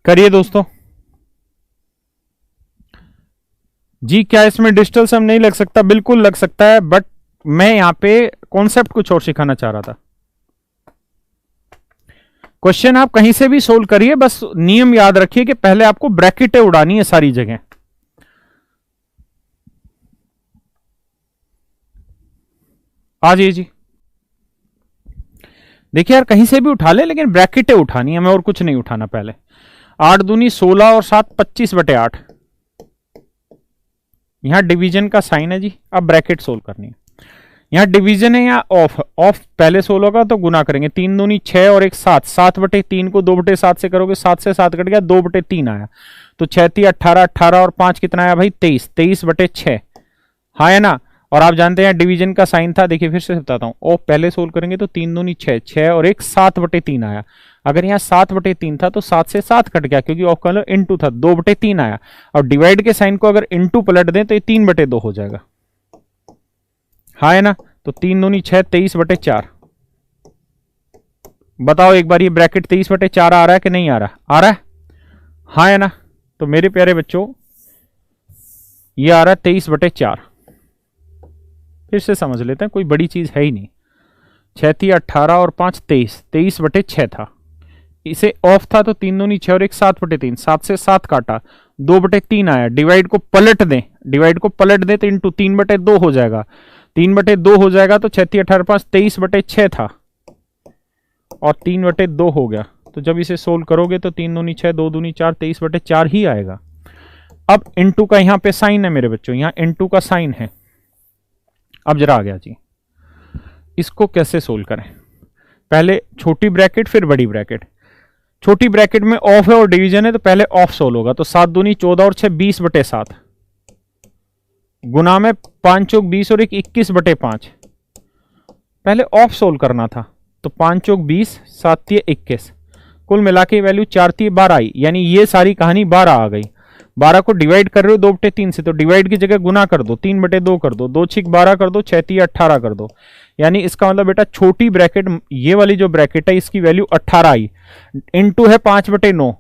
करिए दोस्तों। जी क्या इसमें डिजिटल सम नहीं लग सकता? बिल्कुल लग सकता है, बट मैं यहां पे कॉन्सेप्ट कुछ और सिखाना चाह रहा था। क्वेश्चन आप कहीं से भी सोल्व करिए, बस नियम याद रखिए कि पहले आपको ब्रैकेटें उड़ानी है सारी जगह। आ जाइए जी। देखिए यार, कहीं से भी उठा ले, लेकिन ब्रैकेटें उठानी है, मैं और कुछ नहीं उठाना। पहले 8 दूनी 16 और 7 25/8। यहां डिवीजन का साइन है जी। अब ब्रैकेट सोल्व करनी है। यहां डिवीजन है या ऑफ? ऑफ पहले सोल्व होगा तो गुना करेंगे। 3 दूनी 6 और 1 7। 7/3 को 2/7 से करोगे, 7 से 7 कट गया, 2/3 आया। तो 6 3 18, 18 और 5 कितना आया भाई? 23। 23/6। हाँ है ना। और आप जानते हैं डिवीजन का साइन था। देखिए फिर से बताता हूं। ऑफ पहले सोल्व करेंगे तो 3 दूनी 6, 6 और 1 7/3 आया। अगर यहाँ 7/3 था तो 7 से 7 कट गया, क्योंकि ऑफ का इंटू था, 2/3 आया। और डिवाइड के साइन को अगर इंटू पलट दें तो ये 3/2 हो जाएगा। हाँ है ना। तो 3 दूनी 6, 23/4। बताओ एक बार, ये ब्रैकेट 23/4 आ रहा है कि नहीं आ रहा? आ रहा है। हाँ है ना। तो मेरे प्यारे बच्चों, ये आ रहा है 23/4। फिर से समझ लेते हैं, कोई बड़ी चीज है ही नहीं। 6 थी 18 और 5 23, 23/6 था। इसे ऑफ था तो 3 दूनी 6 और 1 7/3, 7 से 7 काटा, 2/3 आया। डिवाइड को पलट दें, डिवाइड को पलट दें तो इंटू 3/2 हो जाएगा। 3/2 हो जाएगा तो 6 18 5 23/6 था और 3/2 हो गया। तो जब इसे सोल्व करोगे तो 3 दूनी 6, 2 दूनी 4, 23/4 ही आएगा। अब इंटू का यहां पे साइन है मेरे बच्चों, यहां इंटू का साइन है। अब जरा आ गया जी, इसको कैसे सोल्व करें? पहले छोटी ब्रैकेट फिर बड़ी ब्रैकेट। छोटी ब्रैकेट में ऑफ है और डिवीजन है तो पहले ऑफ सोल्व होगा। तो 7 दूनी 14 और 6 20/7, गुना में 5 चौक 20 और 1 21/5। पहले ऑफ सोल्व करना था तो 5 चौक 20, 7 तिये 21, कुल मिला के वैल्यू 4 तिये 12 आई। यानी ये सारी कहानी 12 आ गई। 12 को डिवाइड कर रहे हो 2/3 से, तो डिवाइड की जगह गुना कर दो, 3/2 कर दो, 2 6 12 कर दो, 6 तिये 18 कर दो। यानी इसका मतलब बेटा छोटी ब्रैकेट, ये वाली जो ब्रैकेट है इसकी वैल्यू 18 आई। इंटू है 5/9,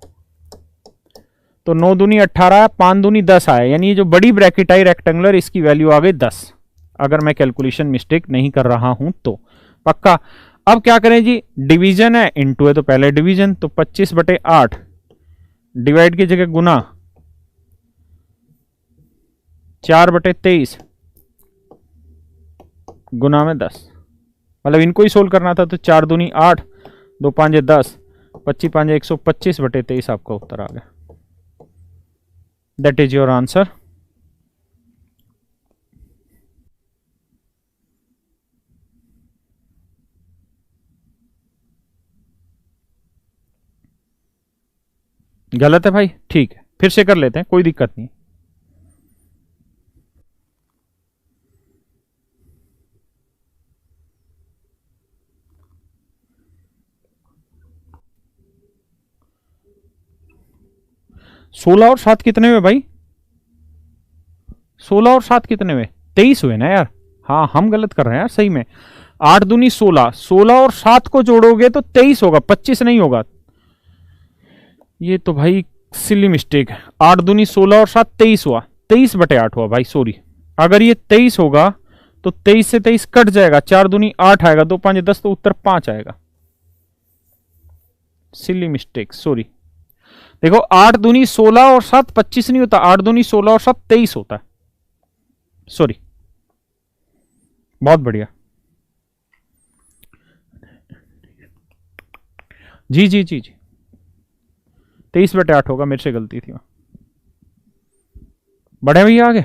तो 9 दूनी 18, 5 दूनी 10 आया। यानी ये जो बड़ी ब्रैकेट आई रेक्टेंगुलर, इसकी वैल्यू आ गई 10, अगर मैं कैलकुलेशन मिस्टेक नहीं कर रहा हूं तो। पक्का। अब क्या करें जी, डिवीजन है इंटू है तो पहले डिवीजन, तो 25/8, डिवाइड की जगह गुना, 4/23 गुना में 10। मतलब इनको ही सोल्व करना था तो 4 दूनी 8, 2 5 10, 25 5 125/23 आपका उत्तर आ गया। That is your answer. गलत है भाई? ठीक है, फिर से कर लेते हैं, कोई दिक्कत नहीं। सोलह और 7 कितने हुए भाई? 16 और 7 कितने हुए? 23 हुए ना यार। हाँ हम गलत कर रहे हैं यार, सही में। 8 दूनी 16, 16 और 7 को जोड़ोगे तो 23 होगा, 25 नहीं होगा। ये तो भाई सिली मिस्टेक है। 8 दूनी 16 और 7 23 हुआ, 23/8 हुआ भाई, सॉरी। अगर ये 23 होगा तो 23 से 23 कट जाएगा, 4 दूनी 8 आएगा, 2 5 10, तो उत्तर 5 आएगा। Silly mistake, sorry. देखो 8 दूनी 16 और 7 25 नहीं होता, 8 दूनी 16 और 7 23 होता है, सॉरी। बहुत बढ़िया। जी जी जी जी, 23/8 होगा, मेरे से गलती थी। बढ़े भैया आगे।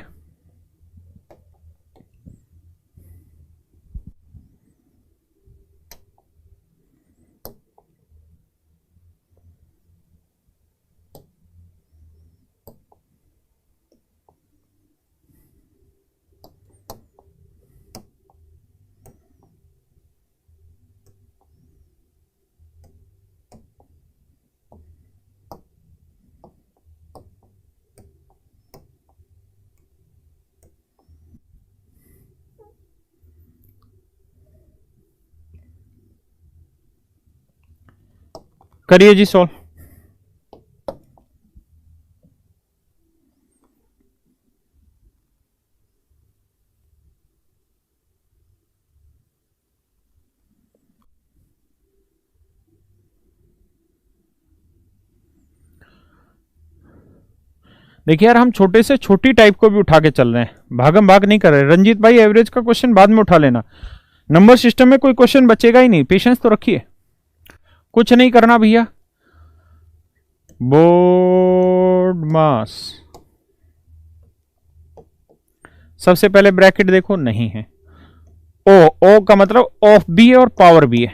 करिए जी सॉल्व। देखिए यार, हम छोटे से छोटी टाइप को भी उठा के चल रहे हैं, भागम भाग नहीं कर रहे। रंजीत भाई, एवरेज का क्वेश्चन बाद में उठा लेना, नंबर सिस्टम में कोई क्वेश्चन बचेगा ही नहीं, पेशेंस तो रखिए, कुछ नहीं करना भैया। बोर्ड मास, सबसे पहले ब्रैकेट देखो, नहीं है। ओ का मतलब ऑफ भी है और पावर भी है,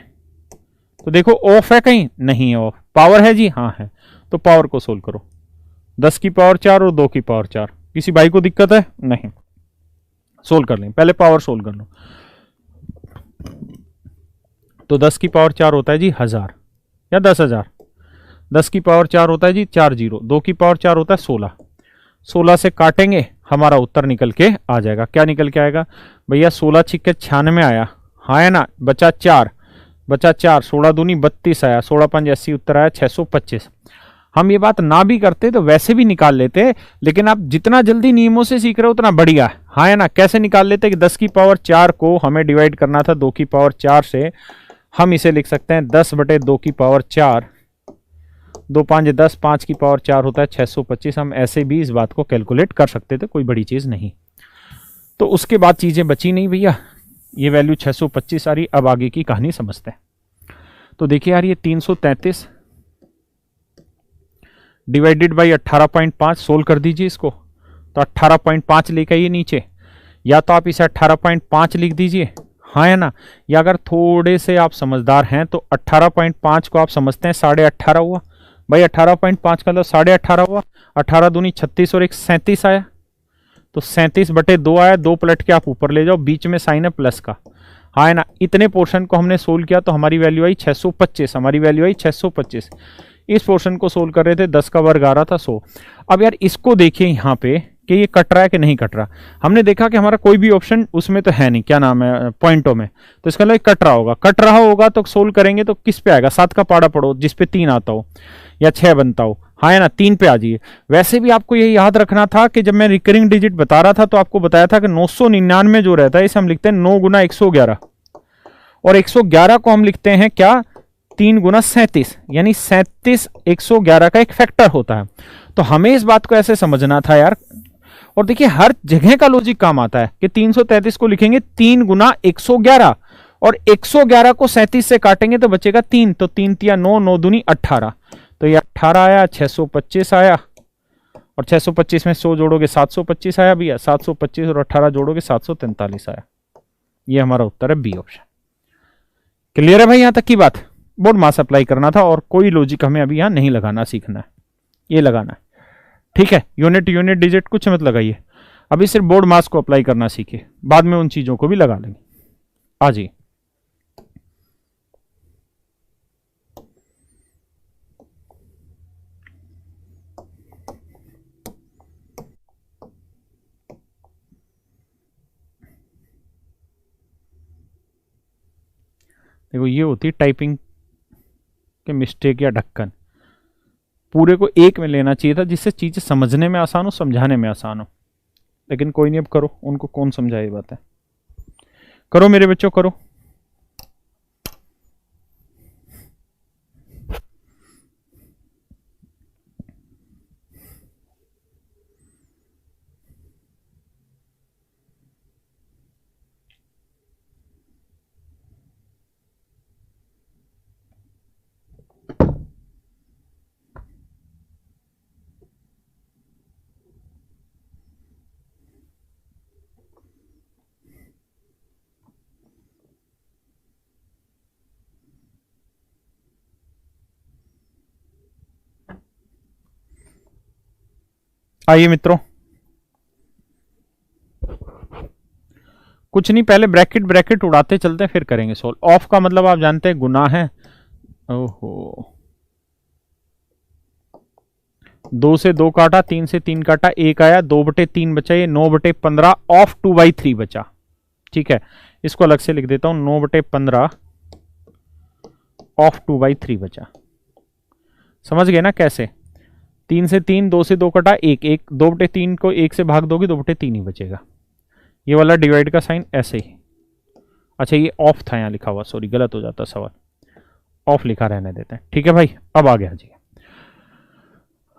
तो देखो ऑफ है कहीं, नहीं है ऑफ। पावर है जी, हाँ है, तो पावर को सोल्व करो। 10 की पावर 4 और 2 की पावर 4। किसी भाई को दिक्कत है? नहीं, सोल्व कर लें, पहले पावर सोल्व कर लो। तो 10 की पावर 4 होता है जी 1000 या 10,000। 10 की पावर 4 होता है जी 4 जीरो। 2 की पावर 4 होता है 16। 16 से काटेंगे, हमारा उत्तर निकल के आ जाएगा। क्या निकल के आएगा भैया? 16 छिक्के 96 आया, हाँ है ना, बचा 4, 16 दूनी 32 आया, 16 5 80, उत्तर आया 625। हम ये बात ना भी करते तो वैसे भी निकाल लेते, लेकिन आप जितना जल्दी नियमों से सीख रहे हो उतना बढ़िया, हाँ है ना। कैसे निकाल लेते कि 10 की पावर 4 को हमें डिवाइड करना था 2 की पावर 4 से, हम इसे लिख सकते हैं 10 बटे 2 की पावर 4, 2 5 10, 5 की पावर 4 होता है 625। हम ऐसे भी इस बात को कैलकुलेट कर सकते थे, कोई बड़ी चीज नहीं। तो उसके बाद चीजें बची नहीं भैया, ये वैल्यू 625 आ रही। अब आगे की कहानी समझते हैं। तो देखिए यार, ये 333 डिवाइडेड बाई 18.5, सोल्व कर दीजिए इसको। तो 18.5 लेकर आइए नीचे, या तो आप इसे 18.5 लिख दीजिए, हाँ है ना, या अगर थोड़े से आप समझदार हैं तो 18.5 को आप समझते हैं 18.5 हुआ भाई। 18.5 का मतलब 18.5 हुआ। 18 दूनी 36 और एक 37 आया, तो 37 बटे 2 आया। 2 पलट के आप ऊपर ले जाओ, बीच में साइन है प्लस का, हाँ है ना। इतने पोर्शन को हमने सोल्व किया तो हमारी वैल्यू आई 625। हमारी वैल्यू आई 625। इस पोर्शन को सोल्व कर रहे थे, 10 का वर्ग आ रहा था 100। अब यार इसको देखिए यहाँ पे कि ये कट रहा है कि नहीं कट रहा। हमने देखा कि हमारा कोई भी ऑप्शन उसमें तो है नहीं, क्या नाम है, पॉइंटों में, तो इसका मतलब कट रहा होगा। कट रहा होगा तो सोल्व करेंगे तो किस पे आएगा? 7 का पाड़ा पढ़ो जिसपे 3 आता हो या 6 बनता हो, हाँ है ना, 3 पे आ जाइए। वैसे भी आपको ये याद रखना था कि जब मैं रिकरिंग डिजिट बता रहा था तो आपको बताया था कि 999 जो रहता है इसे हम लिखते हैं 9 गुना 111, और 111 को हम लिखते हैं क्या? 3 गुना 37, यानी 37 111 का एक फैक्टर होता है। तो हमें इस बात को ऐसे समझना था यार। और देखिए हर जगह का लॉजिक काम आता है कि 333 को लिखेंगे 3 गुना 111, और 111 को 37 से काटेंगे तो बचेगा 3, तो 3 तिया 9, 9 दूनी 18, तो ये 18 आया, 625 आया, और 625 में 100 जोड़ोगे 725 आया भैया। 725 और 18 जोड़ोगे 743 आया। ये हमारा उत्तर है बी ऑप्शन। क्लियर है भाई यहां तक की बात? बोर्ड मास अप्लाई करना था और कोई लॉजिक हमें अभी यहां नहीं लगाना, सीखना है, ये लगाना है, ठीक है। यूनिट यूनिट डिजिट कुछ मत लगाइए, अभी सिर्फ बोर्ड मास को अप्लाई करना सीखिए, बाद में उन चीजों को भी लगा लेंगे। आ जाइए। देखो ये होती है टाइपिंग के मिस्टेक या ढक्कन। पूरे को एक में लेना चाहिए था जिससे चीजें समझने में आसान हो, समझाने में आसान हो, लेकिन कोई नहीं, अब करो, उनको कौन समझाए बात है। करो मेरे बच्चों, करो। आइए मित्रों, कुछ नहीं, पहले ब्रैकेट ब्रैकेट उड़ाते चलते हैं फिर करेंगे सोल्व। ऑफ का मतलब आप जानते हैं गुना है। ओहो, 2 से 2 काटा, 3 से 3 काटा, 1 आया, 2/3 बचा, ये 9/15 ऑफ 2/3 बचा, ठीक है। इसको अलग से लिख देता हूं, 9/15 ऑफ 2/3 बचा। समझ गए ना कैसे? 3 से 3, 2 से 2 कटा, 1 1, 2/3 को 1 से भाग दोगे 2/3 ही बचेगा। ये वाला डिवाइड का साइन ऐसे ही। अच्छा ये ऑफ था यहाँ लिखा हुआ, सॉरी गलत हो जाता सवाल, ऑफ लिखा रहने देते हैं, ठीक है भाई। अब आ गया जी।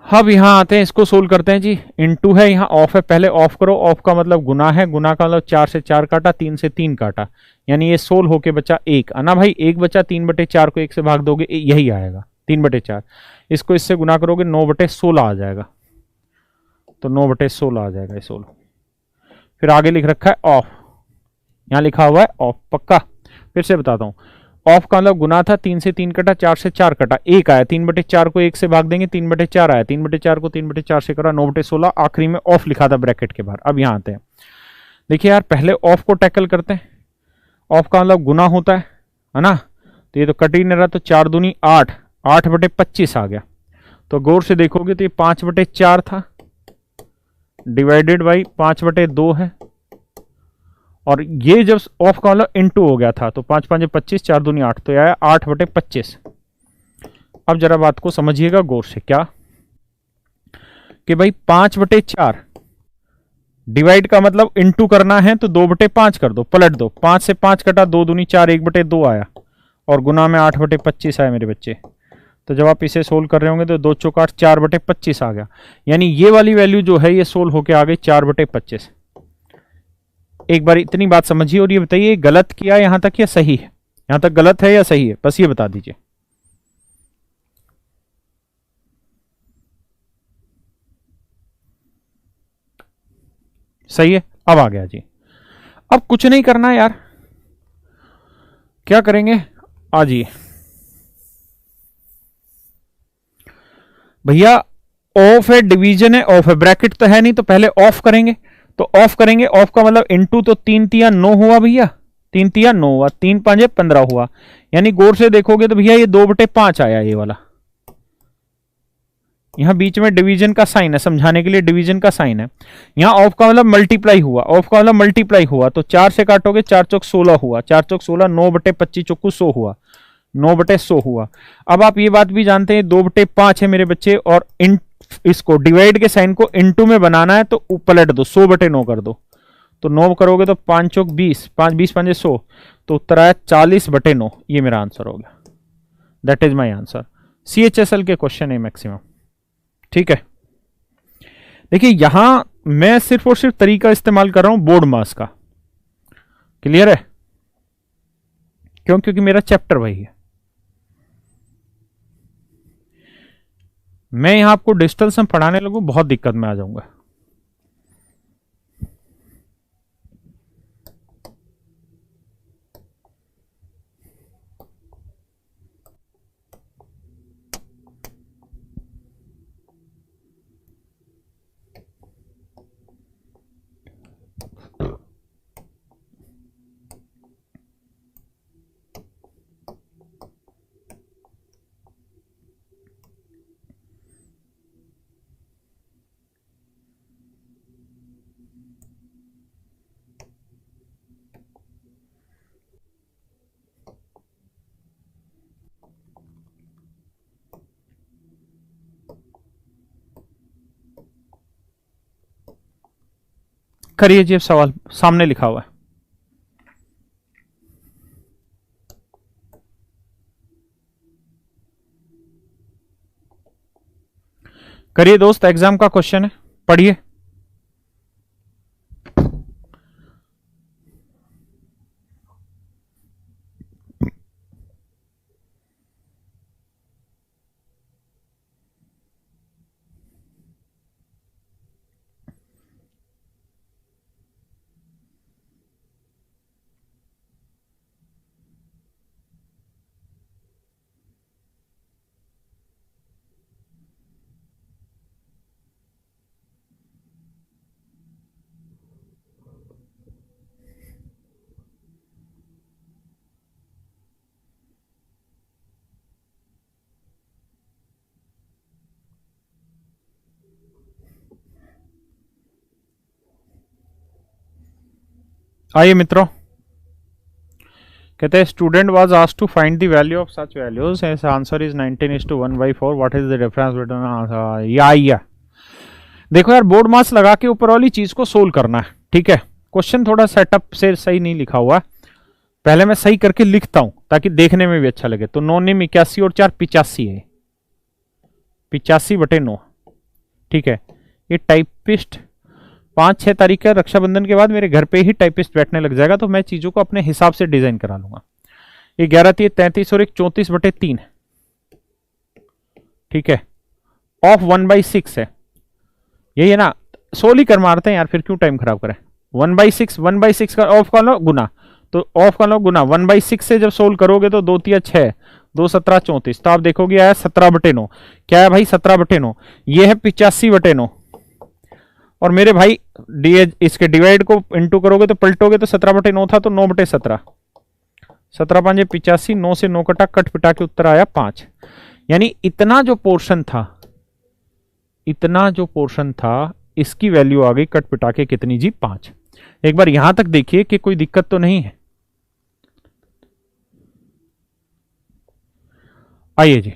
अब यहाँ आते हैं, इसको सोल्व करते हैं जी। इनटू है, यहाँ ऑफ है, पहले ऑफ करो। ऑफ का मतलब गुना है, गुना का मतलब 4 से 4 काटा, 3 से 3 काटा, यानी ये सोल्व होके बचा 1 आना भाई। 1 बचा, 3/4 को 1 से भाग दोगे यही आएगा 3/4। इसको इससे गुना करोगे 9/16 आ जाएगा, तो 9/16 आ जाएगा ये सोल्व। फिर आगे लिख रखा है ऑफ, यहाँ लिखा हुआ है ऑफ, पक्का। फिर से बताता हूँ, ऑफ का मतलब गुना था, 3 से 3 कटा, 4 से 4 कटा, 1 आया, 3/4 को 1 से भाग देंगे, 3/4 आया, 3/4 को 3/4 से करा, 9/16, आखिरी में ऑफ लिखा था ब्रैकेट के बाहर। अब यहाँ आते हैं, देखिए यार पहले ऑफ को टैकल करते हैं। ऑफ का मतलब गुना होता है ना, तो ये तो कट ही नहीं रहा, तो 4 दूनी 8, 8/25 आ गया। तो गौर से देखोगे तो ये 5/4 था, डिवाइडेड बाई 5/2 है, और ये जब ऑफ का मतलब इनटू हो गया था, तो 5 5 25, 4 दूनी 8, तो आया 8/25। अब जरा बात को समझिएगा गौर से, क्या कि भाई 5/4 डिवाइड का मतलब इनटू करना है, तो 2/5 कर दो, पलट दो, 5 से 5 कटा, 2 दूनी 4, 1/2 आया, और गुना में 8/25 आया मेरे बच्चे। तो जब आप इसे सोल्व कर रहे होंगे तो 2 चौक 8, 4/25 आ गया, यानी ये वाली वैल्यू जो है ये सोल्व होके आ गई 4/25। एक बार इतनी बात समझिए, और ये बताइए गलत किया यहां तक या सही है? यहां तक गलत है या सही है, बस ये बता दीजिए। सही है। अब आ गया जी, अब कुछ नहीं करना है यार, क्या करेंगे आज ही भैया, ऑफ है, डिवीजन है, ऑफ है, ब्रैकेट तो है नहीं, तो पहले ऑफ करेंगे। तो ऑफ करेंगे, ऑफ का मतलब इनटू, तो 3 तिया 9 हुआ भैया, 3 तिया 9 हुआ, 3 5 15 हुआ, यानी गौर से देखोगे तो भैया ये 2/5 आया ये वाला। यहां बीच में डिवीजन का साइन है, समझाने के लिए डिवीजन का साइन है। यहां ऑफ का मतलब मल्टीप्लाई हुआ, ऑफ का मतलब मल्टीप्लाई हुआ, तो 4 से काटोगे, 4 चौक 16 हुआ, 4 चौक 16, 9/25 चौकू 100 हुआ, 9/100 हुआ। अब आप ये बात भी जानते हैं 2/5 है मेरे बच्चे, और इन इसको डिवाइड के साइन को इनटू में बनाना है, तो पलट दो, 100/9 कर दो, तो 9 करोगे तो 5 चौक 20, 5 20 5 100, तो उत्तर आया 40/9। ये मेरा आंसर हो गया, that is my answer. CHSL के क्वेश्चन है मैक्सिमम, ठीक है। देखिए यहां मैं सिर्फ और सिर्फ तरीका इस्तेमाल कर रहा हूं बोर्ड मास का, क्लियर है? क्यों? क्योंकि मेरा चैप्टर वही है। मैं यहां आपको डिजिटल सम पढ़ाने लगूं, बहुत दिक्कत में आ जाऊंगा। करिए जी, अब सवाल सामने लिखा हुआ है। करिए दोस्त, एग्जाम का क्वेश्चन है, पढ़िए। आइए मित्रों, कहते हैं student was asked to find the value of such values, as answer is 19:1/4, what is the difference between या देखो यार, बोर्ड मास लगा के ऊपर वाली चीज को सोल्व करना है, ठीक है। क्वेश्चन थोड़ा सेटअप से सही नहीं लिखा हुआ, पहले मैं सही करके लिखता हूं ताकि देखने में भी अच्छा लगे। तो 9 9 81 और 4 85 है, 85/9, ठीक है, ये टाइपिस्ट 5-6 तारीख का रक्षाबंधन के बाद मेरे घर पे ही टाइपिस्ट बैठने लग जाएगा, तो मैं चीजों को अपने हिसाब से डिजाइन करा लूंगा। ये 11-33 और एक 34/3 है, ठीक है, ऑफ 1/6 है, यही है ना। सोल ही कर मारते हैं यार, फिर क्यों टाइम खराब करें। 1/6 का ऑफ कर लो गुना, तो ऑफ कर लो गुना 1/6 से जब सोल्व करोगे तो 2 3 6, 2 17 34, तो आप देखोगे आया 17/9। क्या है भाई 17/9, ये है 85/9। और मेरे भाई इसके डिवाइड को इंटू करोगे तो पलटोगे तो 17/9 था, तो 9/17, 17 5 85, 9 से 9 कटा, कट पिटा के उत्तर आया 5। यानी इतना जो पोर्शन था इसकी वैल्यू आ गई कट पिटा के कितनी जी, 5। एक बार यहां तक देखिए कि कोई दिक्कत तो नहीं है। आइए जी,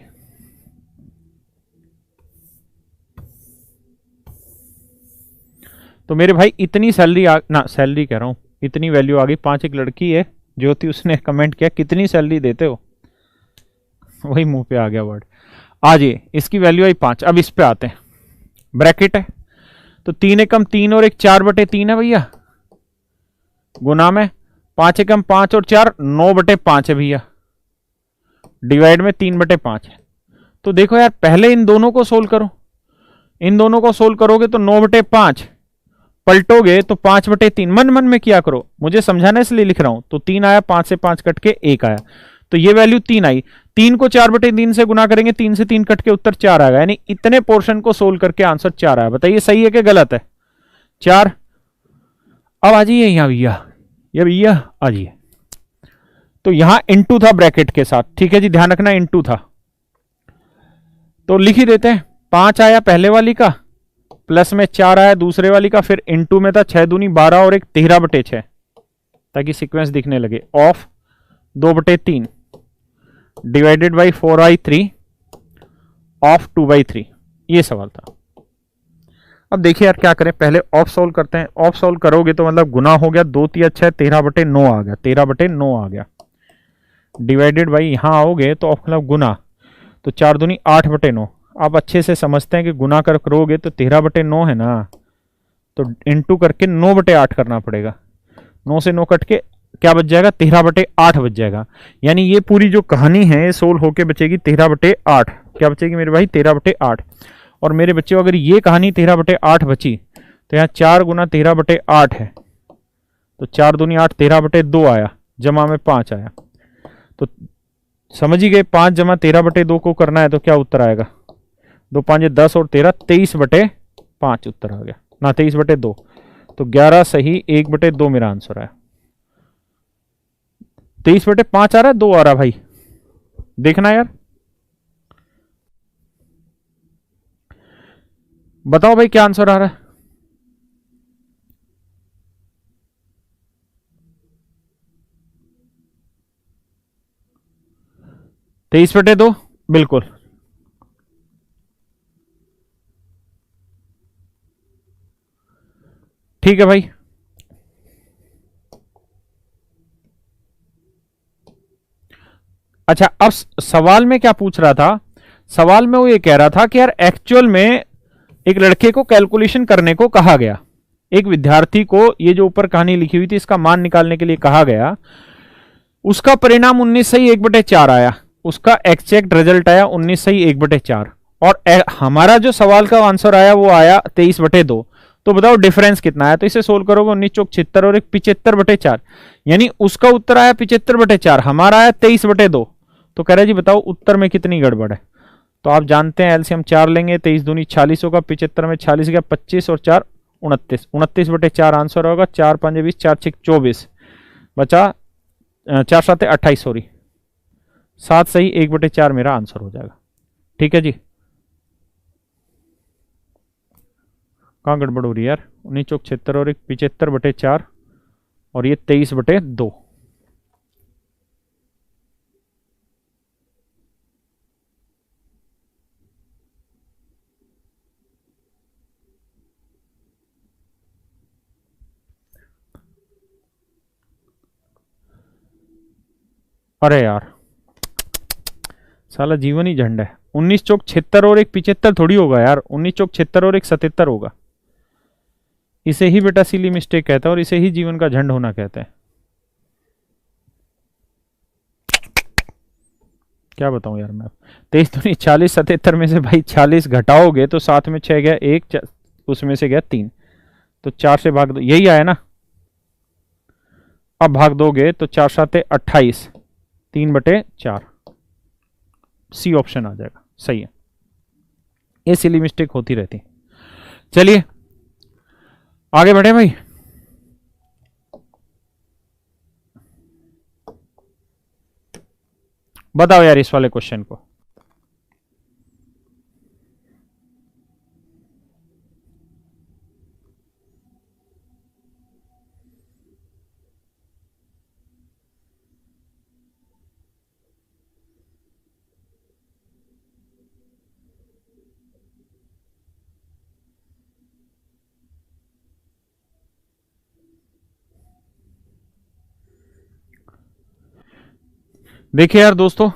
तो मेरे भाई इतनी सैलरी कह रहा हूं, इतनी वैल्यू आ गई 5। एक लड़की है ज्योति, उसने कमेंट किया कितनी सैलरी देते हो, वही मुंह पे आ गया वर्ड। आज ये इसकी वैल्यू आई 5। अब इस पे आते हैं, ब्रैकेट है तो 3 एकम 3 और एक 4/3 है भैया, गुना में 5 एकम 5 और 4 9/5 है भैया, डिवाइड में 3/5 है। तो देखो यार पहले इन दोनों को सोल्व करो, इन दोनों को सोल्व करोगे तो 9/5, पलटोगे तो 5/3। मन मन में किया करो, मुझे समझाना इसलिए लिख रहा हूं। तो 3 आया, 5 से 5 कट के 1 आया, तो ये वैल्यू 3 आई। 3 को 4/3 से गुना करेंगे, 3 से 3 कट के उत्तर 4 आएगा, यानी इतने पोर्शन को सोल्व करके आंसर 4 आया। बताइए सही है कि गलत है, 4। अब आ जाइए यहां भैया, ये भैया आ जाइए, तो यहां इंटू था ब्रैकेट के साथ, ठीक है जी, ध्यान रखना इंटू था, तो लिख ही देते हैं। 5 आया पहले वाली का, प्लस में 4 आया दूसरे वाली का, फिर इंटू में था 6 दूनी 12 और एक 13/6, ताकि सीक्वेंस दिखने लगे, ऑफ 2/3 डिवाइडेड बाई 4/3 ऑफ 2/3। ये सवाल था। अब देखिए यार क्या करें, पहले ऑफ सोल्व करते हैं। ऑफ सोल्व करोगे तो मतलब गुना हो गया, 2 3 6 13/9 आ गया, 13/9 आ गया, डिवाइडेड बाई यहां आओगे तो ऑफ मतलब गुना, तो 4 दूनी 8/9। आप अच्छे से समझते हैं कि गुना करोगे तो 13/9 है ना, तो इंटू करके 9/8 करना पड़ेगा। 9 से 9 कट के क्या बच जाएगा, 13/8 बच जाएगा। यानी ये पूरी जो कहानी है ये सोल्व होके बचेगी 13/8। क्या बचेगी मेरे भाई, 13/8। और मेरे बच्चों अगर ये कहानी 13/8 बची तो यहाँ 4 गुना 13/8 है, तो 4 दूनी 8, 13/2 आया, जमा में 5 आया, तो समझ ही गए 5 जमा 13/2 को करना है तो क्या उत्तर आएगा, 2 5 10 और 13 23/5 उत्तर आ गया ना, 23/2, तो 11 सही 1/2 मेरा आंसर आया। 23/5 आ रहा है, 2 आ रहा भाई, देखना यार, बताओ भाई क्या आंसर आ रहा है। तेईस बटे दो, बिल्कुल ठीक है भाई। अच्छा अब सवाल में क्या पूछ रहा था, सवाल में वो ये कह रहा था कि यार एक्चुअल में एक लड़के को कैलकुलेशन करने को कहा गया, एक विद्यार्थी को ये जो ऊपर कहानी लिखी हुई थी इसका मान निकालने के लिए कहा गया, उसका परिणाम 19 सही 1/4 आया, उसका एक्जैक्ट रिजल्ट आया 19 सही 1/4, और हमारा जो सवाल का आंसर आया वो आया 23/2। तो बताओ डिफरेंस कितना आया, तो इसे सोल्व करोगे 19 चौक 76 और एक 75/4, यानी उसका उत्तर आया 75/4, हमारा आया 23/2। तो कह रहे जी बताओ उत्तर में कितनी गड़बड़ है। तो आप जानते हैं एलसीएम 4 लेंगे, 23 दूनी 40 होगा, 75 में 40 गया 25 और 4 29, 29/4 आंसर होगा। 4 5 20, 4 6 24 बचा, 4 7 28, सॉरी 7 सही 1/4 मेरा आंसर हो जाएगा। ठीक है जी, कहां गड़बड़ हो रही है यार, 19 चौक 76 और एक 75/4 और ये 23/2। अरे यार साला जीवन ही झंड है। 19 चौक 76 और एक 75 थोड़ी होगा यार, 19 चौक 76 और एक 77 होगा। इसे ही बेटा सिली मिस्टेक कहता है और इसे ही जीवन का झंड होना कहते हैं। क्या बताऊं यार मैं। 23 दूनी 40, 77 में से भाई 40 घटाओगे तो साथ में 6 गया, एक उसमें से गया 3, तो 4 से भाग दो, यही आया ना। अब भाग दोगे तो 4 7 28, 3/4, सी ऑप्शन आ जाएगा। सही है, ये सिली मिस्टेक होती रहती। चलिए आगे बढ़े भाई। बताओ यार इस वाले क्वेश्चन को। देखिए यार दोस्तों,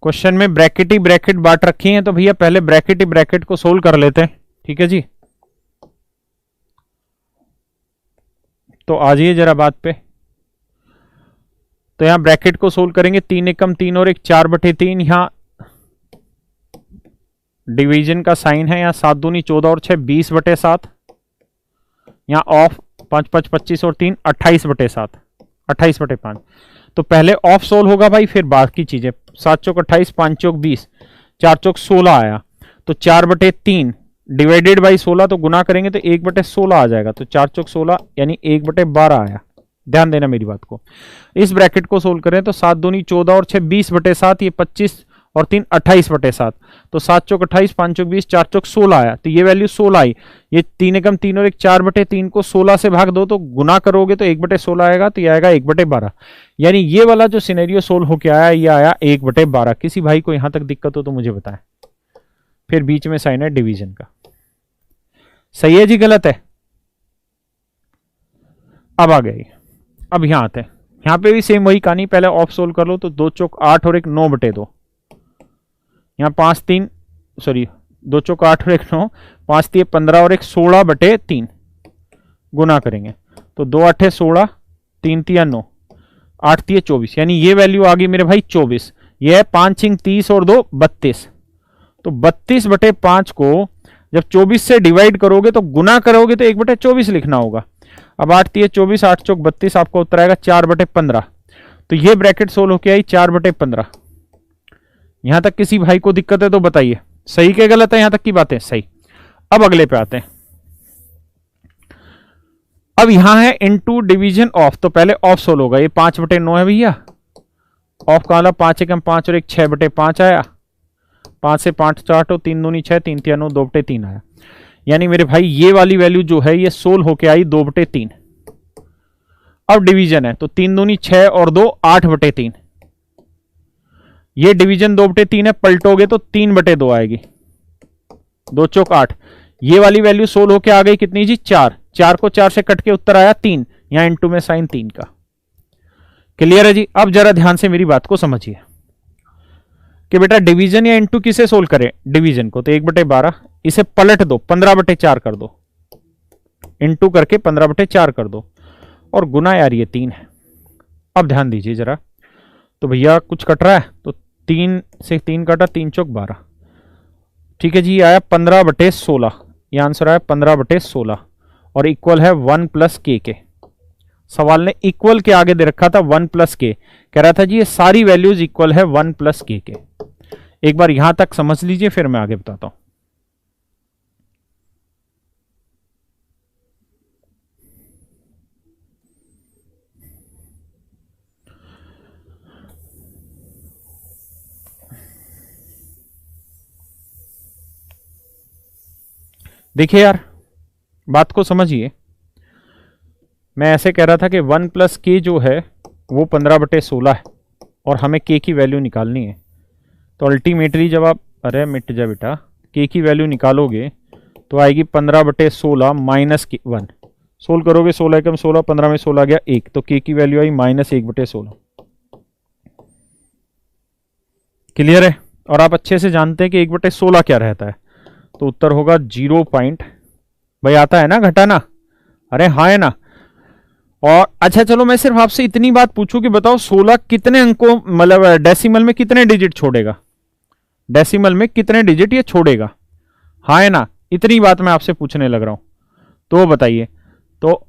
क्वेश्चन में ब्रैकेट ही ब्रैकेट बांट रखी हैं, तो भैया पहले ब्रैकेट ही ब्रैकेट को सोल्व कर लेते हैं। ठीक है जी, तो आ जाइए जरा बात पे। तो यहां ब्रैकेट को सोल्व करेंगे, 3 एकम 3 और एक 4/3। यहां डिवीजन का साइन है, यहां 7 दूनी 14 और 6 20/7। यहां ऑफ 5 5 25 और 3 28/7, 28/5। तो पहले ऑफ सोल्व होगा भाई, फिर बाकी चीजें। 7 चौक 28, 5 चौक 20, 4 चौक 16 आया, तो 4/3 डिवाइडेड बाई 16, तो गुना करेंगे तो 1/16 आ जाएगा। तो 4 चौक 16 यानी 1/12 आया। ध्यान देना मेरी बात को। इस ब्रैकेट को सोल्व करें तो 7 दूनी 14 और 6 20/7, ये 25 और 3 28/7। तो 7 चौक 28, 5 चौक 20, 4 चौक 16 आया, तो ये वैल्यू 16 आई। ये 3 एकम 3 और एक 4/3 को 16 से भाग दो, तो गुना करोगे तो 1/16 आएगा, तो ये आएगा 1/12। यानी ये वाला जो सिनेरियो सोल्व होके आया, ये आया 1/12। किसी भाई को यहां तक दिक्कत हो तो मुझे बताएं। फिर बीच में साइन है डिवीजन का। सही है जी, गलत है? अब आ गई। अब यहां आते हैं, यहां पे भी सेम वही कहानी। पहले ऑफ सोल्व कर लो, तो 2 चौक 8 और एक 9/2। यहां 5 3 सॉरी 2 चौक 8 और एक 9, 5 3 15 और एक 16/3 गुना करेंगे तो 2 8 16, 3 3 9, 8 3 24, यानी ये वैल्यू आ गई मेरे भाई 24। ये है 5 6 30 और 2 32। तो 32/5 को जब 24 से डिवाइड करोगे तो गुना करोगे तो 1/24 लिखना होगा। अब 8 3 24, 8 चौक 32, आपका उत्तर आएगा 4/15। तो ये ब्रैकेट सोल्व होके आई 4/15। यहां तक किसी भाई को दिक्कत है तो बताइए, सही के गलत है? यहां तक की बातें सही। अब अगले पे आते हैं। अब यहां है इनटू डिवीजन ऑफ, तो पहले ऑफ सोल्व होगा। ये 5/9 है भैया। ऑफ का वाला 5 एकम 5 और एक 6/5 आया, 5 से 5 4 3 दूनी 6, 3 3 9 2/3 आया। यानी मेरे भाई ये वाली वैल्यू जो है ये सोल्व होके आई 2/3। अब डिवीजन है, तो 3 दूनी 6 और 2 8/3। ये डिवीजन 2/3 है, पलटोगे तो 3/2 आएगी। 2 चौक 8। ये वाली वैल्यू सोल्व होके आ गई कितनी जी? 4। 4 को 4 से कट के उत्तर आया 3। यहां इनटू में साइन 3 का। क्लियर है जी? अब जरा ध्यान से मेरी बात को समझिए कि बेटा डिवीजन या इनटू किसे सोल्व करें? डिवीजन को, तो 1/12। इसे पलट दो, 15/4 कर दो, इनटू करके 15/4 कर दो, और गुना यार ये 3 है। अब ध्यान दीजिए जरा, तो भैया कुछ कट रहा है, तो 3 से 3 काटा, 3 चौक 12। ठीक है जी, आया 15/16। ये आंसर आया 15/16 और इक्वल है 1 + k। सवाल ने इक्वल के आगे दे रखा था 1 + k, कह रहा था जी ये सारी वैल्यूज इक्वल है 1 + k के। एक बार यहां तक समझ लीजिए, फिर मैं आगे बताता हूं। देखिए यार, बात को समझिए। मैं ऐसे कह रहा था कि 1 + k जो है वो 15/16 है और हमें k की वैल्यू निकालनी है। तो अल्टीमेटली जब आप, अरे मिट जा बेटा, k की वैल्यू निकालोगे तो आएगी 15/16 -1। सोल्व करोगे 16 एकम 16, 15 में 16 गया 1, तो k की वैल्यू आई -1/16। क्लियर है? और आप अच्छे से जानते हैं कि 1/16 क्या रहता है, तो उत्तर होगा 0 पॉइंट, भाई आता है ना घटाना, अरे हाँ है ना। और अच्छा चलो मैं सिर्फ आपसे इतनी बात पूछूं कि बताओ 16 कितने अंकों मतलब डेसिमल में कितने डिजिट छोड़ेगा, डेसिमल में कितने डिजिट ये छोड़ेगा, हाँ है ना, इतनी बात मैं आपसे पूछने लग रहा हूं, तो बताइए। तो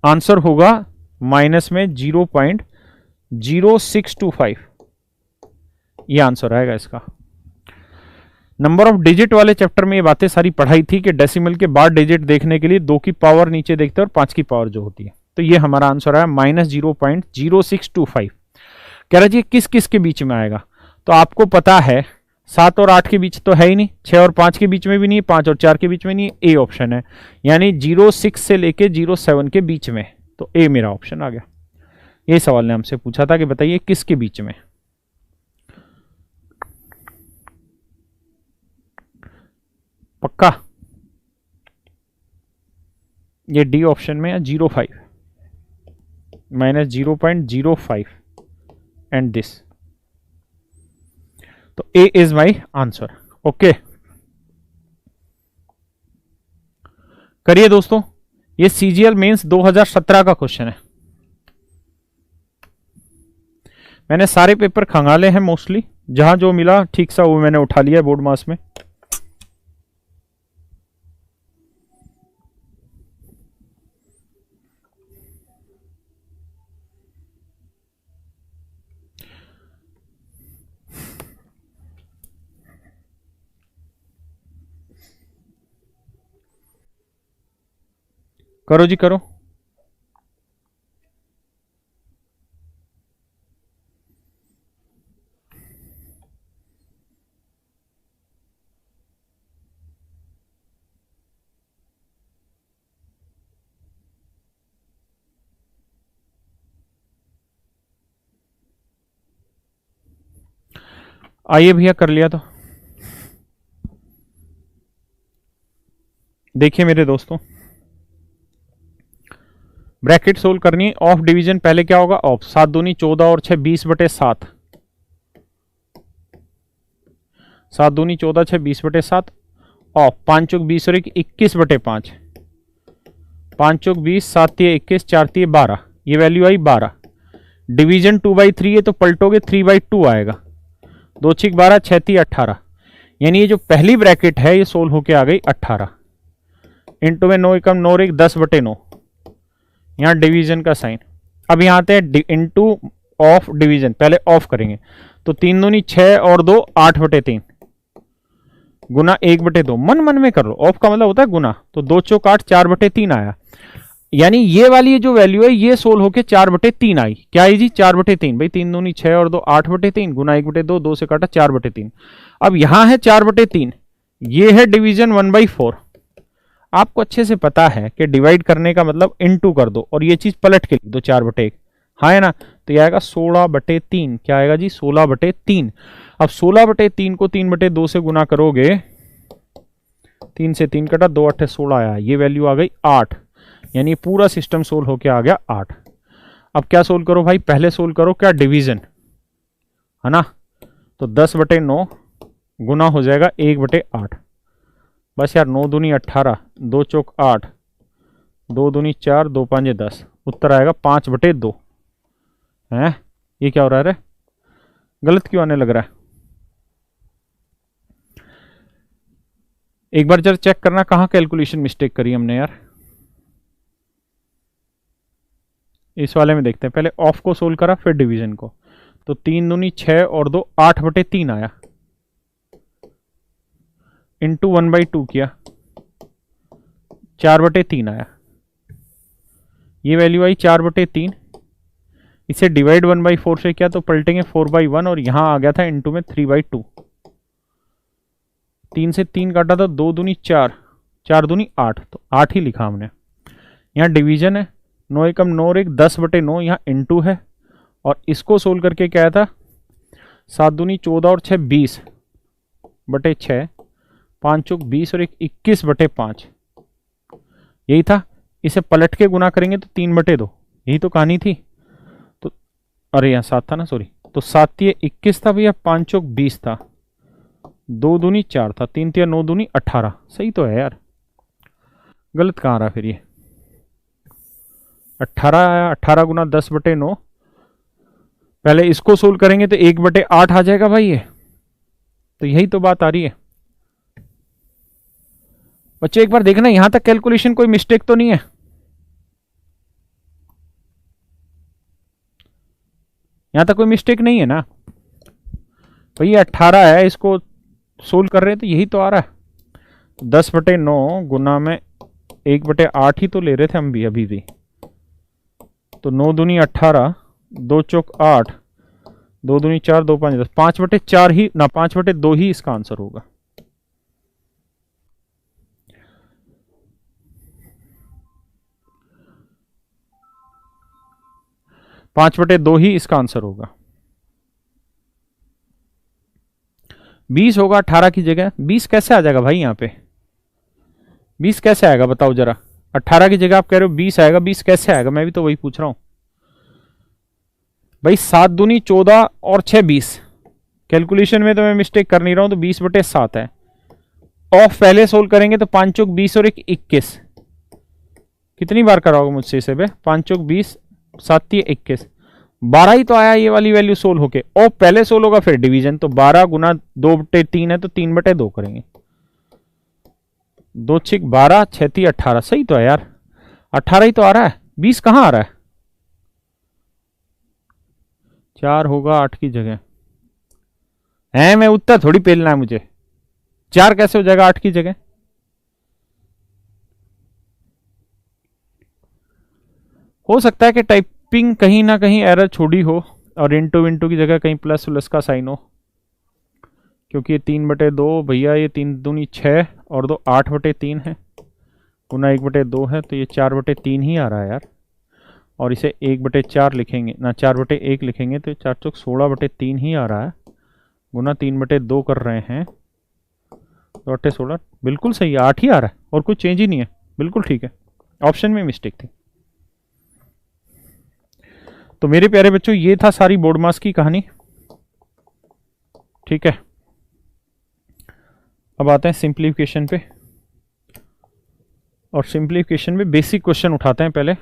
आंसर होगा माइनस में 0.0625, ये आंसर आएगा इसका। नंबर ऑफ डिजिट वाले चैप्टर में ये बातें सारी पढ़ाई थी कि डेसिमल के बाद डिजिट देखने के लिए 2 की पावर नीचे देखते हैं और 5 की पावर जो होती है, तो ये हमारा आंसर आया -0.0625। कह रहा जी किस किस के बीच में आएगा, तो आपको पता है 7 और 8 के बीच तो है ही नहीं, 6 और 5 के बीच में भी नहीं, 5 और 4 के बीच में नहीं, ए ऑप्शन है, यानी 06 से लेके 07 के बीच में, तो ए मेरा ऑप्शन आ गया। ये सवाल ने हमसे पूछा था कि बताइए किसके बीच में। पक्का? ये डी ऑप्शन में है 05 -0.05 एंड दिस, तो ए इज माई आंसर। ओके करिए दोस्तों, ये सीजीएल मेंस 2017 का क्वेश्चन है। मैंने सारे पेपर खंगाले हैं मोस्टली, जहां जो मिला ठीक सा वो मैंने उठा लिया बोर्ड मास में। करो जी करो। आइए भैया कर लिया तो देखिए मेरे दोस्तों, ब्रैकेट सोल्व करनी है। ऑफ डिवीजन पहले क्या होगा, ऑफ 7 दूनी 14 और 6 20/7, 7 दूनी 14 6 20/7, ऑफ 5 चौक 20 और 21/5, 5 चौक 20 7 3 21 4 3 12, ये वैल्यू आई 12। डिवीजन 2/3 है तो पलटोगे 3/2 आएगा, 2 6 12 6 3 18, यानी ये जो पहली ब्रैकेट है ये सोल्व होके आ गई 18। इंटू में 9 एकम 9 1 10/9, यहाँ डिवीजन का साइन। अब यहाँ आते हैं इंटू ऑफ डिवीजन, पहले ऑफ करेंगे तो 3 दूनी 6 और 2 8/3 गुना 1/2, मन मन में कर लो, ऑफ का मतलब होता है गुना, तो 2 चौक 8 4/3 आया, यानी ये वाली जो वैल्यू है ये सोल्व होके 4/3 आई। क्या आई जी 4/3, भाई 3 दूनी 6 और 2 8/3 गुना 1/2, 2 से काटा 4/3। अब यहां है 4/3, ये है डिवीजन 1/4। आपको अच्छे से पता है कि डिवाइड करने का मतलब इनटू कर दो और ये चीज पलट के लिख दो 4/1, हाँ है ना, तो ये आएगा 16/3। क्या आएगा जी 16/3। अब 16/3 को 3/2 से गुना करोगे, 3 से 3 कटा 2 8 16 आया, ये वैल्यू आ गई 8, यानी पूरा सिस्टम सोल्व होके आ गया 8। अब क्या सोल्व करो भाई, पहले सोल्व करो क्या डिवीजन, है ना, तो 10/9 गुना हो जाएगा 1/8, बस यार 9 दूनी 18, 2 चौक 8, 2 दूनी 4, 2 5 10, उत्तर आएगा 5/2 है। ये क्या हो रहा है रे, गलत क्यों आने लग रहा है? एक बार जरा चेक करना कहाँ कैलकुलेशन मिस्टेक करी हमने यार। इस वाले में देखते हैं, पहले ऑफ को सोल्व करा फिर डिवीजन को, तो 3 दूनी 6 और 2 8/3 आया, इंटू 1/2 किया 4/3 आया, ये वैल्यू आई 4/3। इसे डिवाइड 1/4 से किया तो पलटेंगे 4/1 और यहां आ गया था इंटू में 3/2। 3 से 3 काटा था 2 दूनी 4, 4 दूनी 8, तो 8 ही लिखा हमने। यहाँ डिवीजन है 9 एकम 9 1 10/9, यहाँ इंटू है और इसको सोल्व करके क्या आया था 7 दूनी 14 और 6 20/6, 5 चौक 20 और 1 21/5, यही था। इसे पलट के गुना करेंगे तो 3/2, यही तो कहानी थी। तो अरे यहाँ 7 था ना, सॉरी, तो 7 ये 21 था भैया, 5 चौक 20 था, 2 दूनी 4 था, 3 तिया 9 दूनी 18। सही तो है यार, गलत कहाँ रहा फिर ये? 18 आया, 18 गुना 10/9। पहले इसको सोल्व करेंगे तो 1/8 आ जाएगा भाई ये। तो यही तो बात आ रही है बच्चों। एक बार देखना यहां तक कैलकुलेशन कोई मिस्टेक तो नहीं है। यहां तक कोई मिस्टेक नहीं है ना भैया? 18 है, इसको सोल्व कर रहे हैं तो यही तो आ रहा है। 10/9 गुना में 1/8 ही तो ले रहे थे हम भी अभी भी। तो 9 दूनी 18, 2 चौक 8, 2 दूनी 4, 2 5 10, 5/4 ही ना, 5/2 ही इसका आंसर होगा। पांच बटे दो ही इसका आंसर होगा। 20 होगा 18 की जगह। 20 कैसे आ जाएगा भाई यहाँ पे? 20 कैसे आएगा बताओ जरा? 18 की जगह आप कह रहे हो 20 आएगा, 20 कैसे आएगा? मैं भी तो वही पूछ रहा हूं भाई। 7 दूनी 14 और 6 20। कैलकुलेशन में तो मैं मिस्टेक कर नहीं रहा हूं, तो 20/7 है। ऑफ पहले सोल्व करेंगे तो 5 चौक 20 और 1 21। कितनी बार कराओगे मुझसे इसे बे? 5 चौक 20, 7 21, 12 ही तो आया ये वाली वैल्यू सोल्व होके। ऑफ पहले सोल्व होगा फिर डिवीजन, तो 12 गुना 2/3 है तो 3/2 करेंगे। 2 6 12, 6 3 18। सही तो है यार, 18 ही तो आ रहा है। 20 कहां आ रहा है? 4 होगा 8 की जगह है। मैं उत्तर थोड़ी पेलना है मुझे। 4 कैसे हो जाएगा 8 की जगह? हो सकता है कि टाइपिंग कहीं ना कहीं एरर छोड़ी हो और इंटू इंटू की जगह कहीं प्लस प्लस का साइन हो, क्योंकि ये 3/2 भैया, ये 3 दूनी 6 और 2 8/3 है, गुना 1/2 है, तो ये 4/3 ही आ रहा है यार। और इसे 1/4 लिखेंगे ना, 4/1 लिखेंगे तो 4 चौक 16/3 ही आ रहा है, गुना 3/2 कर रहे हैं, 2/16। बिल्कुल सही है, 8 ही आ रहा है और कुछ चेंज ही नहीं है। बिल्कुल ठीक है, ऑप्शन में मिस्टेक थी। तो मेरे प्यारे बच्चों ये था सारी बोर्ड मास की कहानी। ठीक है, अब आते हैं सिंप्लीफिकेशन पे। और सिंप्लीफिकेशन में बेसिक क्वेश्चन उठाते हैं पहले।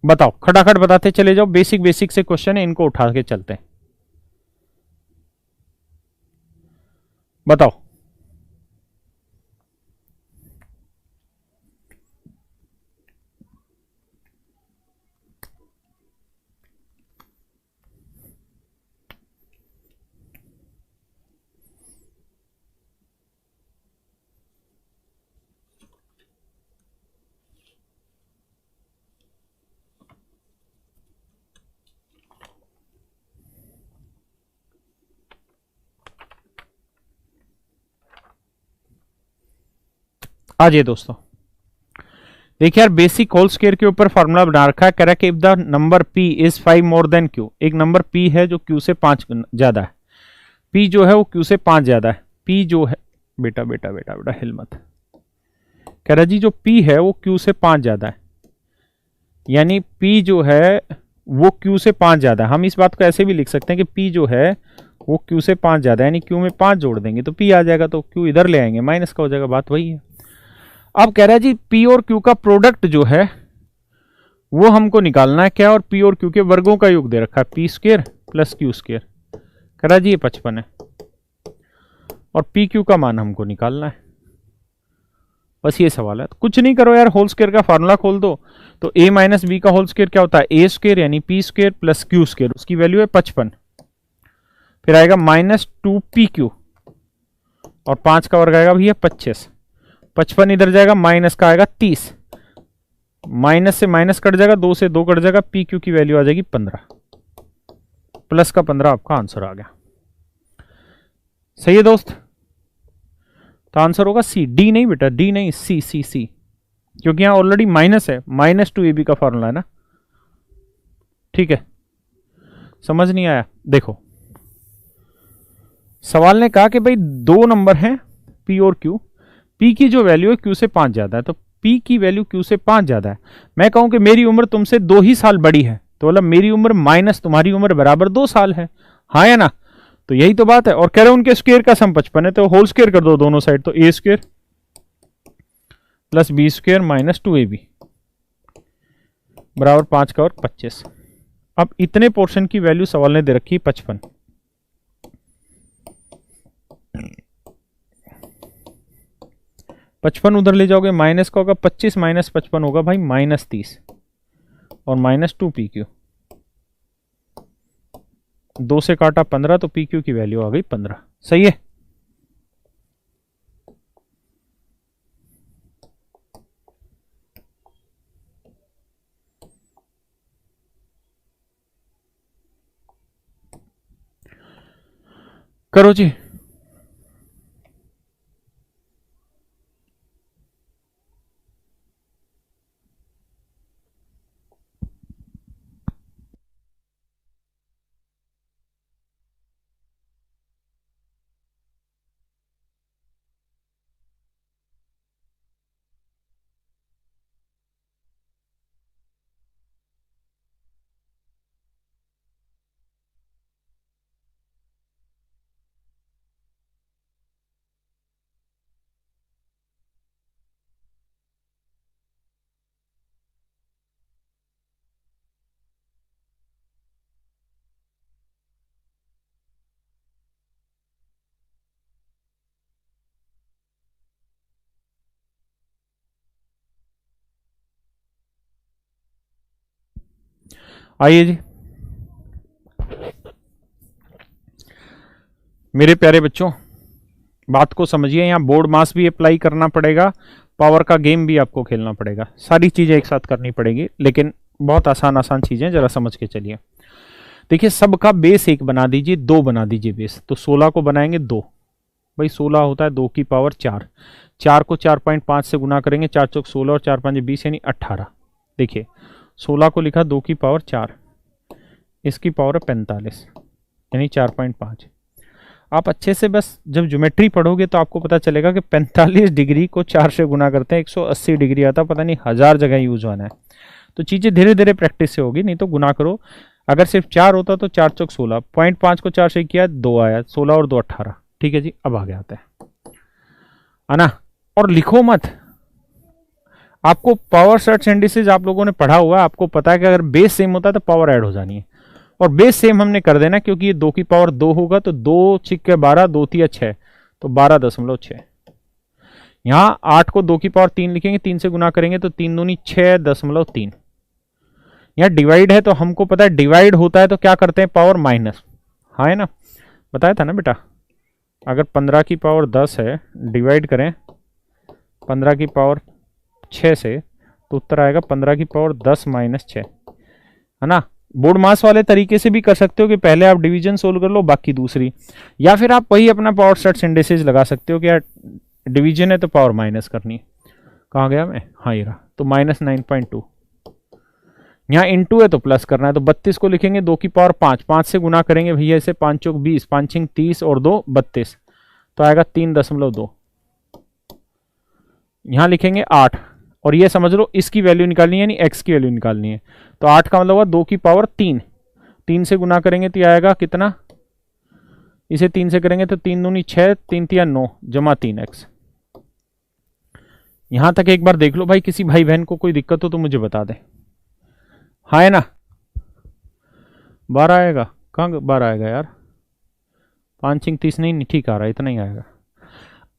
बताओ, खटाखट बताते चले जाओ। बेसिक बेसिक से क्वेश्चन है, इनको उठा के चलते हैं। बताओ। आइए दोस्तों, देखिए यार, बेसिक होल स्क्वायर के ऊपर फॉर्मूला बना रखा है। कह रहा है कि if the number p is 5 more than q, एक नंबर p है जो q से 5 ज्यादा है। p जो है वो q से 5 ज्यादा है। p जो है, बेटा बेटा बेटा बेटा हिल मत। कह रहा जी जो p है वो q से 5 ज्यादा है, यानी p जो है वो q से 5 ज्यादा है। हम इस बात को ऐसे भी लिख सकते हैं कि p जो है वो q से 5 ज्यादा है, यानी q में 5 जोड़ देंगे तो p आ जाएगा, तो q इधर ले आएंगे, माइनस का हो जाएगा। बात वही है। अब कह रहा है जी p और q का प्रोडक्ट जो है वो हमको निकालना है। क्या? और p और q के वर्गों का योग दे रखा है, p square plus q square. कह रहा है जी ये 55 है और p q का मान हमको निकालना है। बस ये सवाल है। तो कुछ नहीं करो यार, होल स्क्वायर का फार्मूला खोल दो। तो a माइनस बी का होल स्क्वायर क्या होता है? a स्क्वायर यानी p square plus q square, उसकी वैल्यू है 55। फिर आएगा माइनस 2pq और 5 का वर्ग आएगा भैया 25। 55 इधर जाएगा, माइनस का आएगा 30, माइनस से माइनस कट जाएगा, 2 से 2 कट जाएगा, पी क्यू की वैल्यू आ जाएगी 15, प्लस का 15 आपका आंसर आ गया। सही है दोस्त? तो आंसर होगा सी। डी नहीं बेटा, डी नहीं, सी सी सी, क्योंकि यहां ऑलरेडी माइनस है। -2ab का फॉर्मूला है ना। ठीक है, समझ नहीं आया? देखो, सवाल ने कहा कि भाई दो नंबर हैं p और q, p की जो वैल्यू है q से 5 ज्यादा है, तो P की वैल्यू Q से 5 ज्यादा है, मैं कहूं कि मेरी उम्र तुमसे 2 ही साल बड़ी है, तो मतलब मेरी उम्र माइनस तुम्हारी उम्र बराबर 2 साल है, हाँ या ना? तो यही तो बात है। और कह रहे हैं उनके स्क्वायर का सम 55 है, तो होल स्क्वायर कर दो दोनों साइड, तो a square plus B square minus 2ab बराबर 5 का और 25। अब इतने पोर्शन की वैल्यू सवाल ने दे रखी 55। पचपन उधर ले जाओगे माइनस का होगा 25 माइनस 55 होगा भाई माइनस 30 और माइनस 2pq, 2 से काटा 15 तो pq की वैल्यू आ गई 15। सही है। करो जी। आइए जी मेरे प्यारे बच्चों, बात को समझिए। यहाँ बोर्ड मास भी अप्लाई करना पड़ेगा, पावर का गेम भी आपको खेलना पड़ेगा, सारी चीजें एक साथ करनी पड़ेगी, लेकिन बहुत आसान आसान चीजें, जरा समझ के चलिए। देखिए सबका बेस 1 बना दीजिए, 2 बना दीजिए बेस, तो 16 को बनाएंगे 2, भाई 16 होता है 2 की पावर 4, 4 को 4.5 से गुना करेंगे, 4 चौक 16 और 4 5 20 यानी 18। देखिए 16 को लिखा 2 की पावर 4, इसकी पावर है 45 यानी 4.5। आप अच्छे से बस जब ज्योमेट्री पढ़ोगे तो आपको पता चलेगा कि 45 डिग्री को 4 से गुना करते हैं 180 डिग्री आता, पता नहीं 1000 जगह यूज होना है। तो चीजें धीरे धीरे प्रैक्टिस से होगी, नहीं तो गुना करो। अगर सिर्फ 4 होता तो 4 चौक 16, 0.5 को 4 से किया 2 आया, 16 और 2 18। ठीक है जी, अब आगे आता है ना। और लिखो मत, आपको पावर सर्च इंडिसेज आप लोगों ने पढ़ा हुआ है, आपको पता है कि अगर बेस सेम होता है तो पावर ऐड हो जानी है, और बेस सेम हमने कर देना क्योंकि ये 2 की पावर 2 होगा, तो 2 छिक के 12, 2 तिया 6, तो 12.6। यहां 8 को 2 की पावर 3 लिखेंगे, 3 से गुना करेंगे तो 3 दूनी 6.3। यहाँ डिवाइड है तो हमको पता है डिवाइड होता है तो क्या करते हैं पावर माइनस, हाँ है ना, बताया था ना बेटा। अगर 15 की पावर 10 है, डिवाइड करें 15 की पावर 6 से, तो उत्तर आएगा 15 की पावर 10 माइनस 6, है ना। बोर्ड मास वाले तरीके से भी कर सकते हो कि पहले आप डिवीजन सोल्व कर लो बाकी दूसरी, या फिर आप वही अपना पावर सेट्स इंडिसेज लगा सकते हो कि यार डिवीजन है तो पावर माइनस करनी है। कहाँ गया मैं, हाँ ये रहा, तो माइनस 9.2। यहाँ इंटू है तो प्लस करना है, तो 32 को लिखेंगे 2 की पावर 5, 5 से गुना करेंगे भैया इसे, 5 चौक 20, 5 छिंग 30 और 2 32, तो आएगा 3.2। यहाँ लिखेंगे 8, और ये समझ लो इसकी वैल्यू निकालनी है यानी x की वैल्यू निकालनी है, तो 8 का मतलब हुआ 2 की पावर 3, 3 से गुना करेंगे तो आएगा कितना, इसे 3 से करेंगे तो 3 दूनी 6, 3 तिया 9 जमा 3x। यहां तक एक बार देख लो भाई, किसी भाई बहन को कोई दिक्कत हो तो मुझे बता दे, हाँ है ना। 12 आएगा, कहाँ 12 आएगा यार, 5 छिंग 30 नहीं, ठीक आ रहा है, इतना ही आएगा।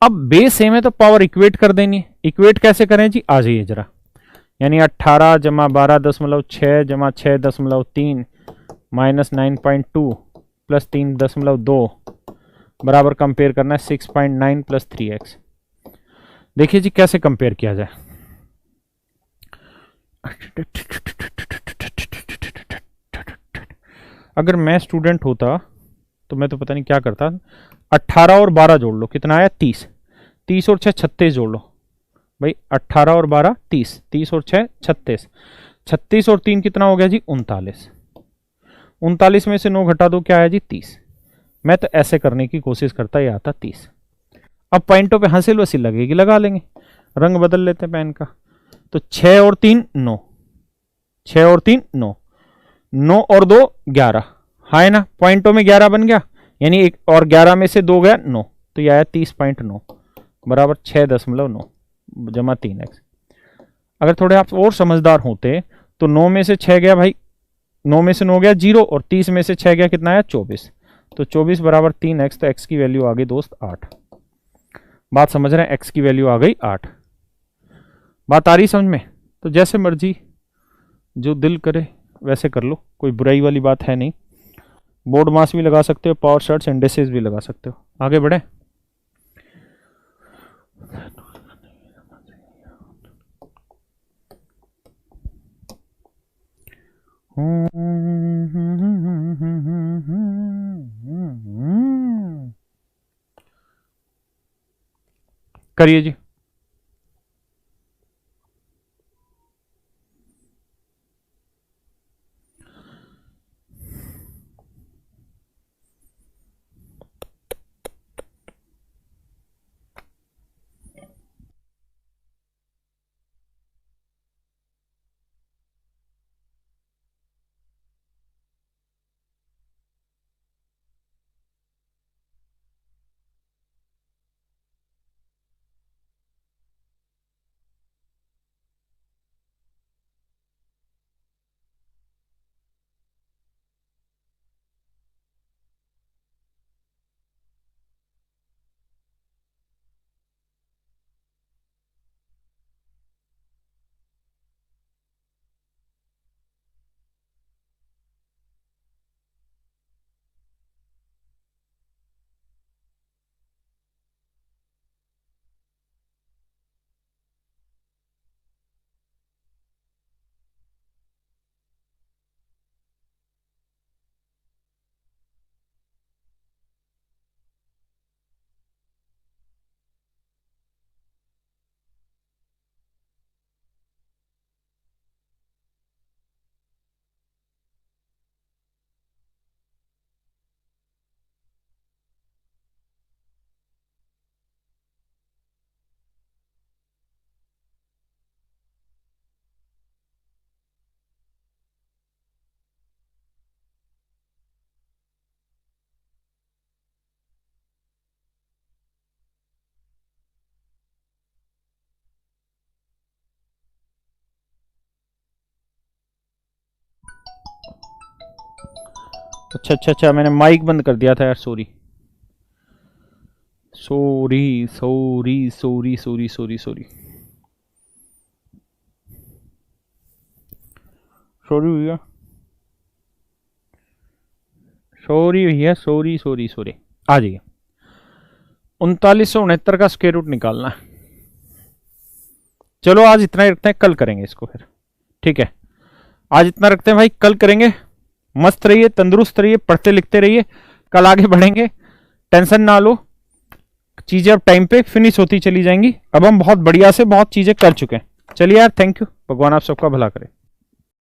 अब बेस सेम है तो पावर इक्वेट कर देनी है। इक्वेट कैसे करें जी, आ जाइए जरा, यानी 18 जमा 12.6 जमा 6.3 माइनस 9.2 प्लस 3.2 बराबर कंपेयर करना है 6.9 प्लस 3x। देखिए जी कैसे कंपेयर किया जाए। अगर मैं स्टूडेंट होता तो मैं तो पता नहीं क्या करता, 18 और 12 जोड़ लो, कितना आया 30, 30 और 6 36 जोड़ लो भाई, 18 और 12 30, 30 और 6 36, 36 और 3 कितना हो गया जी 39, 39 में से 9 घटा दो क्या आया जी 30। मैं तो ऐसे करने की कोशिश करता, ये आता 30। अब पॉइंटों पे हंसिल वसील लगेगी, लगा लेंगे, रंग बदल लेते हैं पेन का, तो 6 और 3 9, 6 और 3 9, 9 और 2 11, हाँ है ना, पॉइंटों में 11 बन गया, यानी एक और 11 में से 2 गया 9, तो यह आया 30.9 बराबर 6.9 जमा 3x। अगर थोड़े आप और समझदार होते तो 9 में से 6 गया भाई, 9 में से 9 गया 0, और 30 में से 6 गया कितना आया 24, तो 24 बराबर 3x, तो x की वैल्यू आ गई दोस्त 8। बात समझ रहे हैं, x की वैल्यू आ गई 8। बात आ रही समझ में? तो जैसे मर्जी जो दिल करे वैसे कर लो, कोई बुराई वाली बात है नहीं। बोर्ड मास भी लगा सकते हो, पावर शर्ट्स इंडेसेस भी लगा सकते हो। आगे बढ़े। करिए जी। अच्छा अच्छा अच्छा, मैंने माइक बंद कर दिया था यार, sorry sorry sorry sorry sorry sorry sorry sorry भैया, सॉरी भैया, सॉरी सॉरी सॉरी। आ जाइए। 3969 का स्क्वायर रूट निकालना है। चलो आज इतना ही रखते हैं, कल करेंगे इसको फिर, ठीक है। आज इतना रखते हैं भाई, कल करेंगे। मस्त रहिए, तंदुरुस्त रहिए, पढ़ते लिखते रहिए, कल आगे बढ़ेंगे। टेंशन ना लो, चीजें अब टाइम पे फिनिश होती चली जाएंगी। अब हम बहुत बढ़िया से बहुत चीजें कर चुके हैं। चलिए यार, थैंक यू, भगवान आप सबका भला करे।